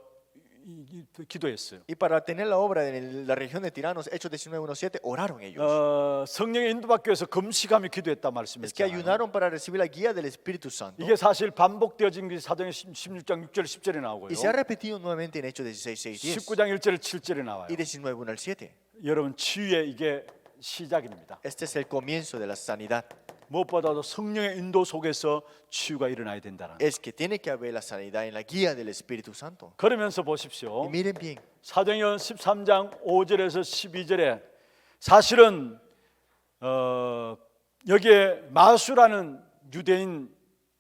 기도했어요. Y para tener la obra en la región de Tiranos, Hechos 19, 1, 7, oraron ellos. 성령의 인도받기 위해서 금식하며 기도했다 Es que 말씀했잖아요. ayunaron para recibir la guía del Espíritu Santo. 이게 사실 반복되어진 게 사도행 16장 6절 10절에 나오고요. Y se ha repetido nuevamente en Hechos 16, 6, 10 19장 1절 7절에 나와요. y 19, 1 al 7. 여러분 치유의 이게 시작입니다. Este es el comienzo de la sanidad. 무엇보다도 성령의 인도 속에서 치유가 일어나야 된다는. Es que tiene que haber la sanidad en la guía del Espíritu Santo. 그러면서 Y 보십시오. miren bien, 사도행전 13장 5절에서 12절에 사실은 여기에 마수라는 유대인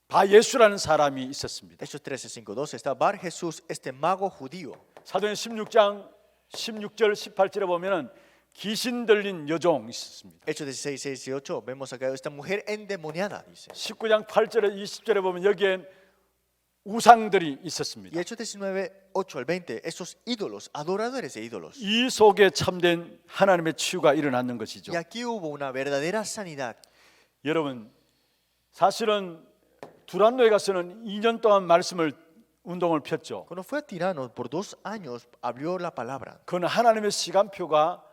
바예수라는 사람이 있었습니다. Hechos 13, 5, 12 está Bar Jesús, este mago judío. 사도행 16장 16절 18절에 보면은 귀신 들린 여종이 있었습니다. Hechos 16, 18, vemos acá esta mujer endemoniada, dice. 19장 8절에 20절에 보면 여기엔 우상들이 Y 있었습니다. Hechos 19, 8 al 20, esos ídolos, adoradores de ídolos. 이 속에 참된 하나님의 치유가 일어났는 것이죠. Y aquí hubo una verdadera sanidad. 여러분 사실은 두란노에 가서는 2년 동안 말씀을 운동을 폈죠. Cuando fue a Tirano por 2 años, abrió la palabra. 그건 하나님의 시간표가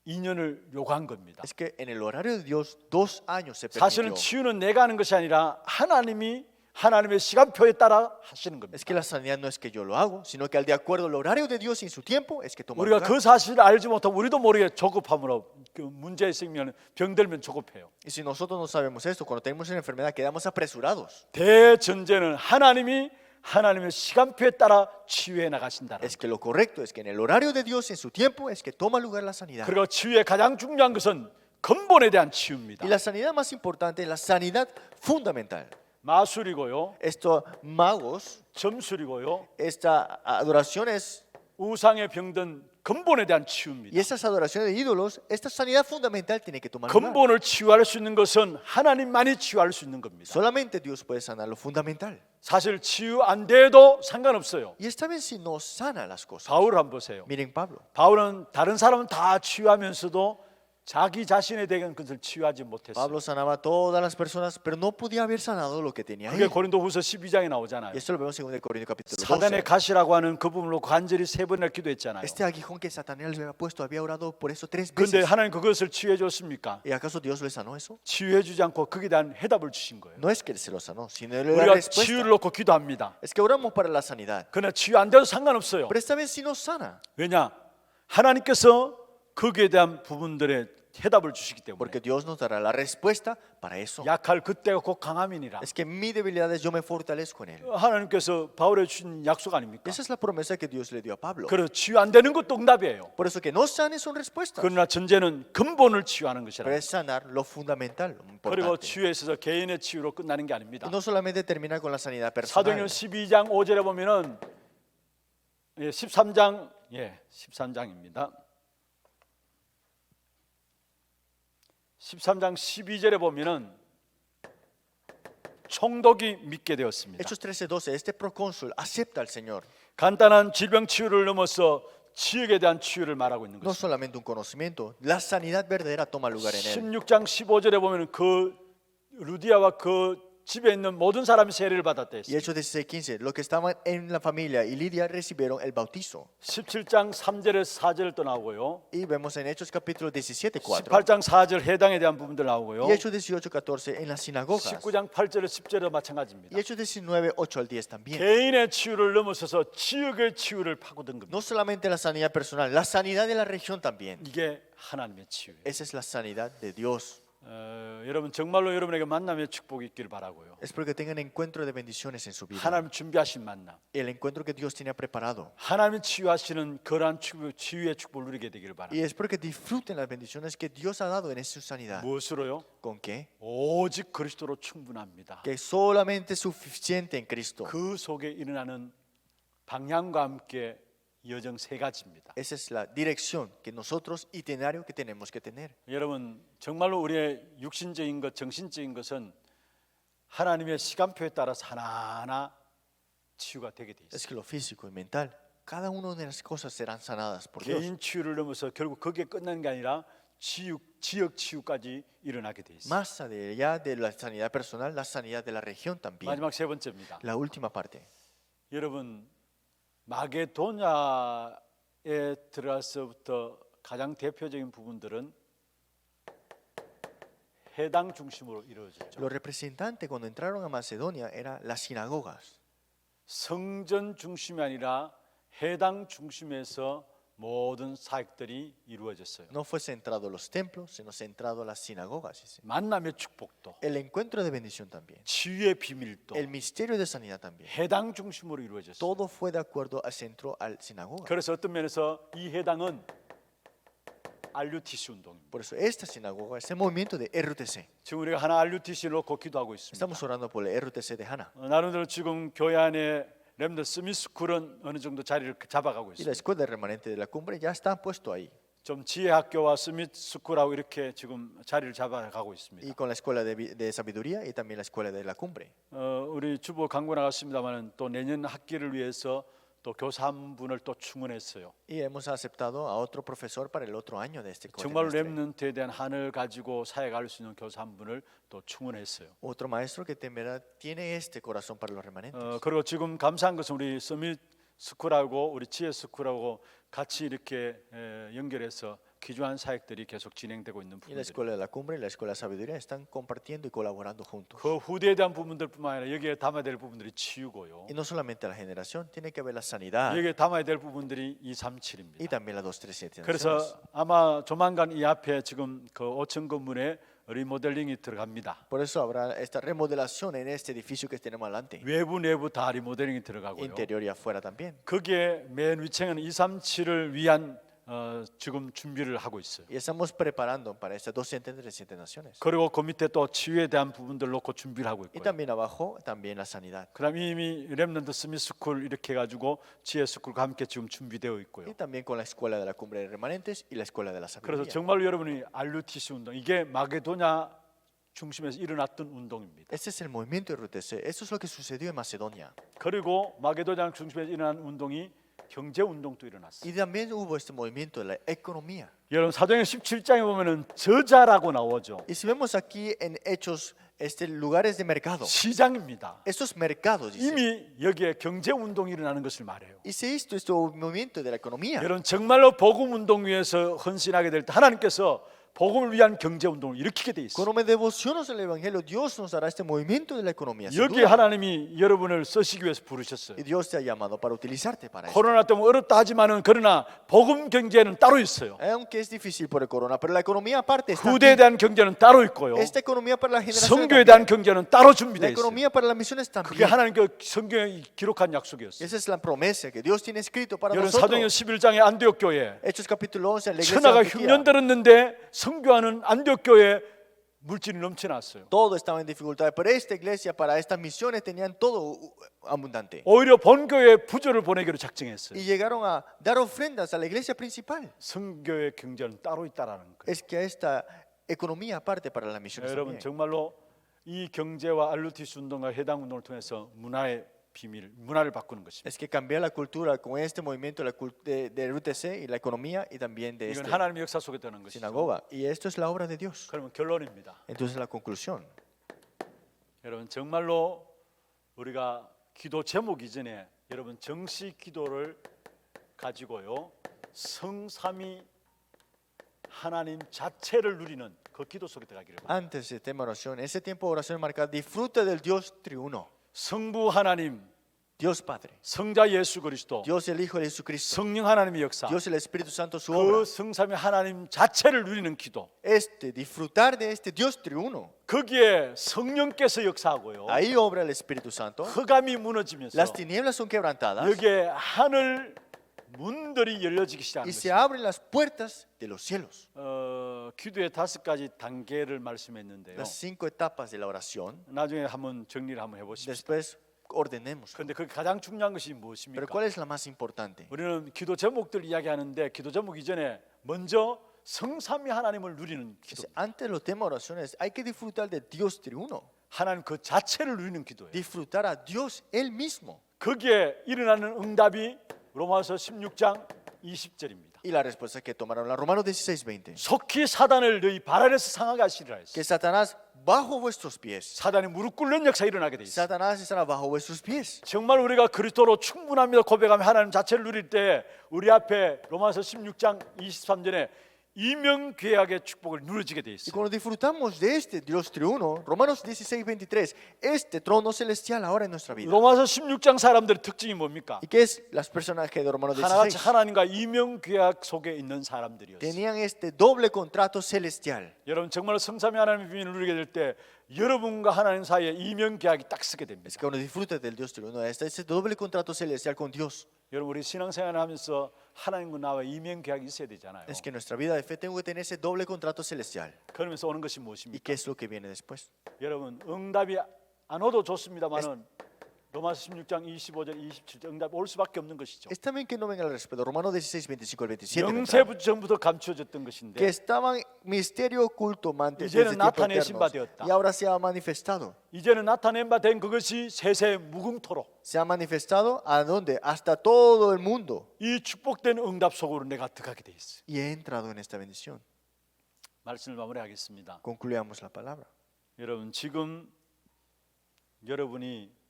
2년을 요구한 겁니다. Es que en el horario de Dios 2 años se 사실은 permitió. 치유는 내가 하는 것이 아니라 하나님이 하나님의 시간표에 따라 하시는 겁니다. Es que la sanidad no es que yo lo hago, sino que al de acuerdo al horario de Dios y en su tiempo es que toma 우리가 lugar. 그 사실을 알지 못하고 우리도 모르게 조급함으로 그 문제에 생기면 병들면 조급해요. Y si nosotros no sabemos esto, cuando tenemos una enfermedad quedamos apresurados. 대전제는 하나님이 하나님의 시간표에 따라 치유해 나가신다는. Es que lo correcto es que en el horario de Dios y en su tiempo es que toma lugar la sanidad. 그리고 치유의 가장 중요한 것은 근본에 대한 치유입니다. Y la sanidad más importante es la sanidad fundamental. 마술이고요, Estos magos, 점술이고요, esta adoración es, 우상의 병든 근본에 대한 y 치유입니다. esas adoraciones de ídolos, esta sanidad fundamental tiene que tomar lugar. 근본을 치유할 수 있는 것은 하나님만이 치유할 수 있는 겁니다. Solamente Dios puede sanar lo fundamental. 사실 치유 안 돼도 상관없어요. Y está bien si no sana las cosas. 바울을 한번 보세요. Miren Pablo. 바울은 다른 사람은 다 치유하면서도 자기 자신에 대한 것을 치유하지 못했어요. Pablo sanaba a todas las personas, pero no podía haber sanado lo que tenía 그게 él. 고린도후서 12장에 나오잖아요. Y esto lo vemos en 2 Corintios capítulo 사단의 12. 가시라고 하는 그 부분으로 간절히 3번이나 기도했잖아요. Este aguijón que Satanás le había puesto, había orado por eso 3 그런데 veces. 하나님 그것을 치유해 줬습니까? ¿Y acaso Dios le sanó eso? 치유해 주지 않고 거기에 대한 해답을 주신 거예요. No es que él se lo sanó, sino él le da 우리가 respuesta. 치유를 놓고 기도합니다. Es que oramos para la sanidad. 그러나 치유 안 돼도 상관없어요. Pero esta vez sí nos sana. 왜냐? 하나님께서 거기에 대한 부분들에 해답을 주시기 때문에 porque Dios nos dará la respuesta para eso. 약할 그때가 곧 강함이니라. Es que en mi debilidades yo me fortalezco en él. 하나님께서 바울에 주신 약속 아닙니까? Esa es la promesa que Dios le dio a Pablo. 그래서 치유 안 되는 것도 응답이에요. Por eso que no sanes son respuestas, 그러나 전제는 근본을 치유하는 것이라. pero es sanar lo fundamental, lo 그리고 importante. 치유에 있어서 개인의 치유로 끝나는 게 아닙니다. Y no solamente terminar con la sanidad 사도행전 personal. 12장 5절에 보면은 13장 13장입니다. 13장 12절에 보면은 총독이 믿게 되었습니다. Hechos 13:12, este procónsul acepta al Señor. 간단한 질병 치유를 넘어서 지역에 대한 치유를 말하고 있는 No 것입니다. solamente un conocimiento, la sanidad verdadera toma lugar en él. 16장 15절에 보면 그 루디아와 그 집에 있는 모든 사람이 세례를 받았다 Y 했습니다. Hechos 16:15, los que estaban en la familia y Lidia recibieron el bautizo. 17장 3절에서 4절 또 나오고요. Y vemos en Hechos capítulo 17:4 18장 4절 해당에 대한 부분들 나오고요. y Hechos 18:14 en las sinagogas. 19장 8절에 10절에 마찬가지입니다. Y Hechos 19:8-10 también. 개인의 치유를 넘어서서 지역의 치유를 파고든 겁니다. No solamente la sanidad personal, la sanidad de la región también. 이게 하나님의 치유예요. Esa es la sanidad de Dios. 여러분 정말로 여러분에게 만남의 축복이 있기를 바라고요. Es porque tengan encuentro de bendiciones en su vida. 하나님 준비하신 만남, El encuentro que Dios tenía preparado. 하나님이 치유하시는 그러한 치유의 축복을 누리게 되기를 바랍니다. Y es porque disfruten las bendiciones que Dios ha dado en esa sanidad. 무엇으로요? ¿Con qué? 오직 그리스도로 충분합니다. Que solamente es suficiente en Cristo. 그 속에 일어나는 방향과 함께 여정 세 가지입니다. Esa es la dirección que nosotros, itinerario que tenemos que tener. 여러분 정말로 우리의 육신적인 것, 정신적인 것은 하나님의 시간표에 따라서 하나하나 치유가 되게 돼 Es 있어요. que lo físico y mental, cada una de las cosas serán sanadas por Dios. 개인 치유를 넘어서 결국 거기에 끝나는 게 아니라 지역 치유까지 일어나게 돼 있어요. Más allá de la sanidad personal, la sanidad de la región también. 마지막 세 번째입니다. La última parte. 여러분 마게도냐에 들어가서부터 가장 대표적인 부분들은 해당 중심으로 이루어졌죠. Los representantes cuando entraron a Macedonia eran las sinagogas. 성전 중심이 아니라 해당 중심에서 모든 사역들이 이루어졌어요. No fue centrado en los templos, sino centrado en las sinagogas. Dice. 만남의 축복도, El encuentro de bendición también. 치유의 비밀도 El misterio de sanidad también. 해당 중심으로 이루어졌어요. Todo fue de acuerdo al centro, al sinagoga. 그래서 어떤 면에서 이 해당은 RUTC 운동입니다. Por eso esta sinagoga es el movimiento de RUTC. 지금 우리가 하나 RUTC를 놓고 기도하고 있습니다. Estamos orando por el RUTC de Hana. 나름대로 지금 교회 안에 렘넌트 스미스쿨은 어느 정도 자리를 잡아가고 Y la 있습니다. escuela de remanente de la cumbre ya está puesto ahí. 좀 지혜학교와 스미스쿨하고 이렇게 지금 자리를 잡아가고 Y 있습니다. con la escuela de sabiduría y también la escuela de la cumbre. 우리 주보 광고 나갔습니다만 또 내년 학기를 위해서 또 교사 한 분을 또 충원했어요. Y hemos aceptado a otro profesor para el otro año de este 정말 cuatrimestre. 렘넌트에 대한 한을 가지고 사역할 수 있는 교사 한 분을 또 충원했어요. Otro maestro que en verdad tiene este corazón para los remanentes. 그리고 지금 감사한 것은 우리 서밋 스쿨하고 우리 지혜 스쿨하고 같이 이렇게 연결해서 귀중한 사역들이 계속 진행되고 있는 Y la 부분들. escuela de la cumbre y la escuela de sabiduría están compartiendo y colaborando juntos. 그 후대에 대한 부분들뿐만 아니라 여기에 담아야 될 부분들이 치유고요. Y no solamente la generación, tiene que haber la sanidad 여기에 담아야 될 부분들이 237입니다. y también la 237. 그래서 아마 조만간 이 앞에 지금 그 5층 건물에 리모델링이 들어갑니다. Por eso habrá esta remodelación en este edificio que tenemos adelante. 외부 내부 다 리모델링이 들어가고요. Interior y afuera también. 거기에 맨 위층은 237을 위한 지금 준비를 하고 있어요. Y estamos preparando para estas 237 naciones. 그리고 그 밑에 또 치유에 대한 부분들 놓고 준비를 하고 Y 있고요. también abajo, también la sanidad. 그다음 이미 렘넌트 스미스쿨 이렇게 해가지고 지혜 스쿨과 함께 지금 준비되어 있고요. Y también con la escuela de la cumbre de remanentes y la escuela de la 그래서 sabiduría. 정말로 여러분이 RUTC 운동 이게 마게도냐 중심에서 일어났던 운동입니다. Este es el movimiento de RUTC. Eso es lo que sucedió en Macedonia. 그리고 마게도냐 중심에서 일어난 운동이 경제 운동도 일어났어요. Y también hubo este movimiento de la economía. 여러분 사도행전 17장에 보면은 저자라고 나오죠. Y si vemos aquí en Hechos, lugares de mercado. 시장입니다. Estos mercados, dice. 이미 여기에 경제 운동이 일어나는 것을 말해요. Y se hizo este movimiento de la economía. 여러분 정말로 복음 운동 위해서 헌신하게 될 때 하나님께서 복음을 위한 경제 운동을 일으키게 돼 있어요. Cuando me devociono al Evangelio, Dios nos dará este movimiento de la economía. sin 여기에 duda. 하나님이 여러분을 쓰시기 위해서 부르셨어요. Y Dios te ha llamado para utilizarte para esto. 코로나 때문에 어렵다 하지만은 그러나 복음 경제는 따로 있어요. Aunque es difícil por el corona, pero la economía aparte está 후대에 aquí. 대한 경제는 따로 있고요. Esta economía para la generación 선교에 대한 también. 경제는 따로 La 준비되어 있어요. economía para las misiones 그게 también. 하나님 그 성경에 기록한 약속이었어요. Esa es la promesa que Dios tiene escrito para 여러분 사도행전 nosotros. 11장의 안디옥 교회 Hechos capítulo 11, en la iglesia de 천하가 Antioquía. 흉년 들었는데 선교하는 안디옥 교회에 물질이 넘쳐났어요. Todo estaba en dificultades, pero esta iglesia para estas misiones tenían todo abundante. 오히려 본교회 부조를 보내기로 작정했어요. Y llegaron a dar ofrendas a la iglesia principal. 선교의 경제는 따로 있다라는 거예요. Es que esta economía aparte para las misiones 여러분 también. 정말로 이 경제와 알루티스 운동과 해당 운동을 통해서 문화의 비밀, 문화를 바꾸는 것입니다. Es que cambiar la cultura con este movimiento de RUTC y la economía y también de 이건 esta 하나님의 역사 속에 되는 것이죠. sinagoga. Y esto es la obra de Dios. 그러면 결론입니다. Entonces la conclusión. 여러분 정말로 우리가 기도 제목 이전에 여러분 정식 기도를 가지고요 성삼위 하나님 자체를 누리는 그 기도 속에 들어가기를 바랍니다. Antes del tema de oración, ese tiempo de oración marca disfruta del Dios triuno. 성부 하나님, Dios Padre, 성자 예수 그리스도, Dios el Hijo de Jesucristo, 성령 하나님의 역사, Dios el Espíritu Santo su 그 obra. 성삼위 하나님 자체를 누리는 기도. Disfrutar de este Dios triuno. 거기에 성령께서 역사하고요. Ahí obra el Espíritu Santo. 흑암이 무너지면서 Las tinieblas son quebrantadas 여기에 하늘 문들이 열려지기 시작하는 y se 것입니다. abren las puertas de los cielos. 기도의 5가지 단계를 말씀했는데요. Las 5 etapas de la oración. 나중에 한번 정리를 한번 해보십시오. Después ordenemos. 그런데 그 가장 중요한 것이 Pero 무엇입니까? ¿cuál es la más importante? 우리는 기도 제목들 이야기하는데 기도 제목 이전에 먼저 성삼위 하나님을 누리는 기도. Antes de los temas de oraciones hay que disfrutar de Dios triuno. 하나님 그 자체를 누리는 기도예요. Disfrutar a Dios Él mismo. 거기에 일어나는 응답이 로마서 16장 20절입니다. Y la respuesta que tomaron los Romanos 16:20. 속히 사단을 너희 발 아래서 상하게 하시리라 했어요. Que Satanás bajo vuestros pies. 사단이 무릎 꿇는 역사 일어나게 돼 있어요. Satanás estará bajo vuestros pies. 정말 우리가 그리스도로 충분합니다 고백하며 하나님 자체를 누릴 때 우리 앞에 로마서 16장 23절에 이명궤약의 축복을 누려지게 돼 Y 있어요. cuando disfrutamos de este Dios triuno, Romanos 16:23, este trono celestial ahora en nuestra vida. 로마서 16장 사람들의 특징이 뭡니까? ¿Y qué es las personajes de Romanos 하나같이 16? 하나님과 이명궤약 속에 있는 사람들이었어요. Tenían este doble contrato celestial. 여러분 정말 성삼위 하나님의 비밀을 누리게 될 때 여러분과 하나님 사이에 이명궤약이 딱 서게 됩니다. Es que cuando disfrutas del Dios triuno, está ese doble contrato celestial con Dios. 여러분 우리 신앙생활을 하면서 하나님과 나와 이명궤약이 있어야 되잖아요. Es que en nuestra vida de fe tengo que tener ese doble contrato celestial. 그러면서 오는 것이 ¿Y 무엇입니까? qué es lo que viene después? 여러분 응답이 안 오도 좋습니다만은 로마서 16장 25절 27절 응답이 올 수밖에 없는 것이죠. Es también que no venga el respeto. Romanos 16:25 al 27. 영세 vendrá. 전부터 감추어졌던 Que 것인데 estaban misterio oculto desde 이제는 tiempo 나타내신 바 eternos, 되었다. y ahora se ha manifestado. 이제는 나타낸 바 된 그것이 세세 무궁토록 Se ha manifestado a dónde? Hasta todo el mundo. 이 축복된 응답 속으로 내가 들어가게 돼 있어요. Y he entrado en esta bendición. 말씀을 마무리하겠습니다. Concluyamos la palabra. 여러분 지금 여러분이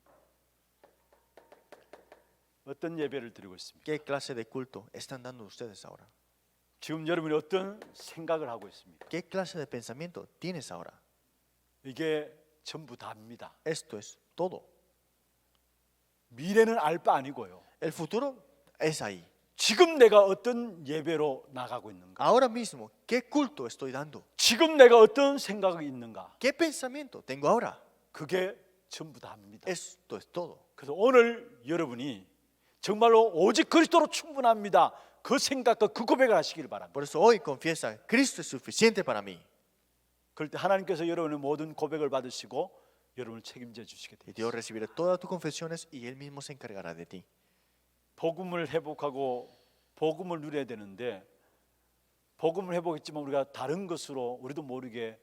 어떤 예배를 드리고 있습니까? ¿Qué clase de culto están dando ustedes ahora? 지금 여러분이 어떤 생각을 하고 있습니까? ¿Qué clase de pensamiento tienes ahora? 이게 전부 다입니다. Esto es todo. 미래는 알 바 아니고요. El futuro es ahí. 지금 내가 어떤 예배로 나가고 있는가? Ahora mismo, ¿qué culto estoy dando? 지금 내가 어떤 생각이 있는가? ¿Qué pensamiento tengo ahora? 그게 전부 다입니다. Esto es todo. 그래서 오늘 여러분이 정말로 오직 그리스도로 충분합니다. 그 생각과 그 고백을 하시길 바랍니다. Por eso hoy confiesa, Cristo es suficiente para mí. 그럴 때 하나님께서 여러분의 모든 고백을 받으시고 여러분을 책임져 주시게 Y 됩니다. Dios recibirá todas tus confesiones y Él mismo se encargará de ti. 복음을 회복하고 복음을 누려야 되는데 복음을 회복했지만 우리가 다른 것으로 우리도 모르게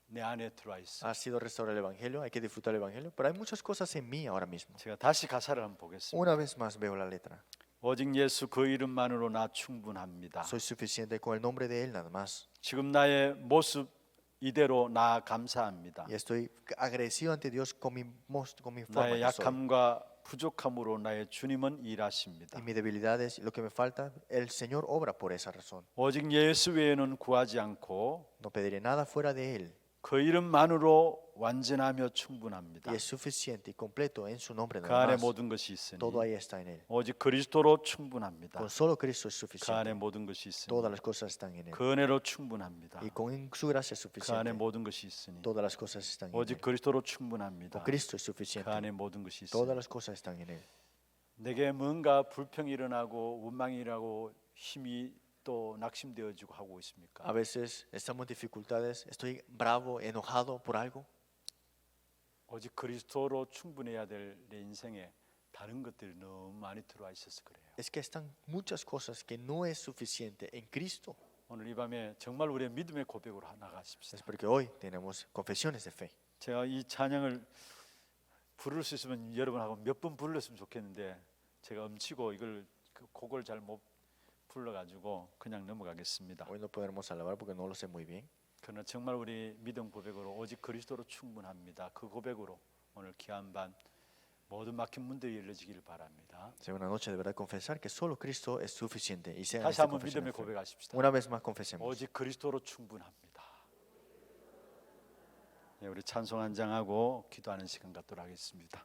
내 안에 들어와 있어. Ha sido restaurar el Evangelio, hay que disfrutar el Evangelio, pero hay muchas cosas en mí ahora mismo. 제가 다시 가사를 한번 보겠습니다. Una vez más veo la letra. 오직 예수 그 이름만으로 나 충분합니다. Soy suficiente con el nombre de Él nada más. 지금 나의 모습 이대로 나 감사합니다. Y estoy agradecido ante Dios con mi forma 나의 que soy. 약함과 부족함으로 나의 주님은 일하십니다. Y mi debilidad es lo que me falta. El Señor obra por esa razón. 오직 예수 외에는 구하지 않고 No pediré nada fuera de Él. 그 이름만으로 완전하며 충분합니다. Y es suficiente y completo en su nombre 그 nada 안에 más. 모든 것이 있으니 Todo ahí está en Él. 오직 그리스도로 충분합니다. Con solo Cristo es 그 안에 suficiente. 모든 것이 있으니 Todas las cosas están en Él. 그 은혜로 충분합니다. Y con su gracia es 그 안에 suficiente. 모든 것이 있으니 Todas las cosas están en 오직 Él. 그리스도로 충분합니다. Con Cristo es 그 suficiente. 안에 모든 것이 Todas 있으니 las cosas están en Él. 내게 뭔가 불평이 일어나고 원망이 일어나고 힘이 또 낙심되어지고 하고 있습니까? A veces estamos en dificultades. Estoy bravo, enojado por algo. 오직 그리스도로 충분해야 될 내 인생에 다른 것들이 너무 많이 들어와 있어서 그래요. Es que están muchas cosas que no es suficiente en Cristo. 오늘 이 밤에 정말 우리의 믿음의 고백으로 Es 나가십시다. porque hoy tenemos confesiones de fe. 제가 이 찬양을 부를 수 있으면 여러분하고 몇 번 불렀으면 좋겠는데 제가 엄치고 이걸 그 곡을 잘 못 불러가지고 그냥 넘어가겠습니다. Hoy no podremos alabar porque no lo sé muy bien. 그러나 정말 우리 믿음 고백으로 오직 그리스도로 충분합니다. 그 고백으로 오늘 귀한 밤 모든 막힌 문들이 열려지기를 바랍니다. Sea una noche de verdad confesar que solo Cristo es suficiente. Y sea 다시 esta 한번 confesión 믿음의 de fe. 고백하십시다. Una vez más confesemos. 오직 그리스도로 충분합니다. 네, 우리 찬송 한 장하고 기도하는 시간 갖도록 하겠습니다.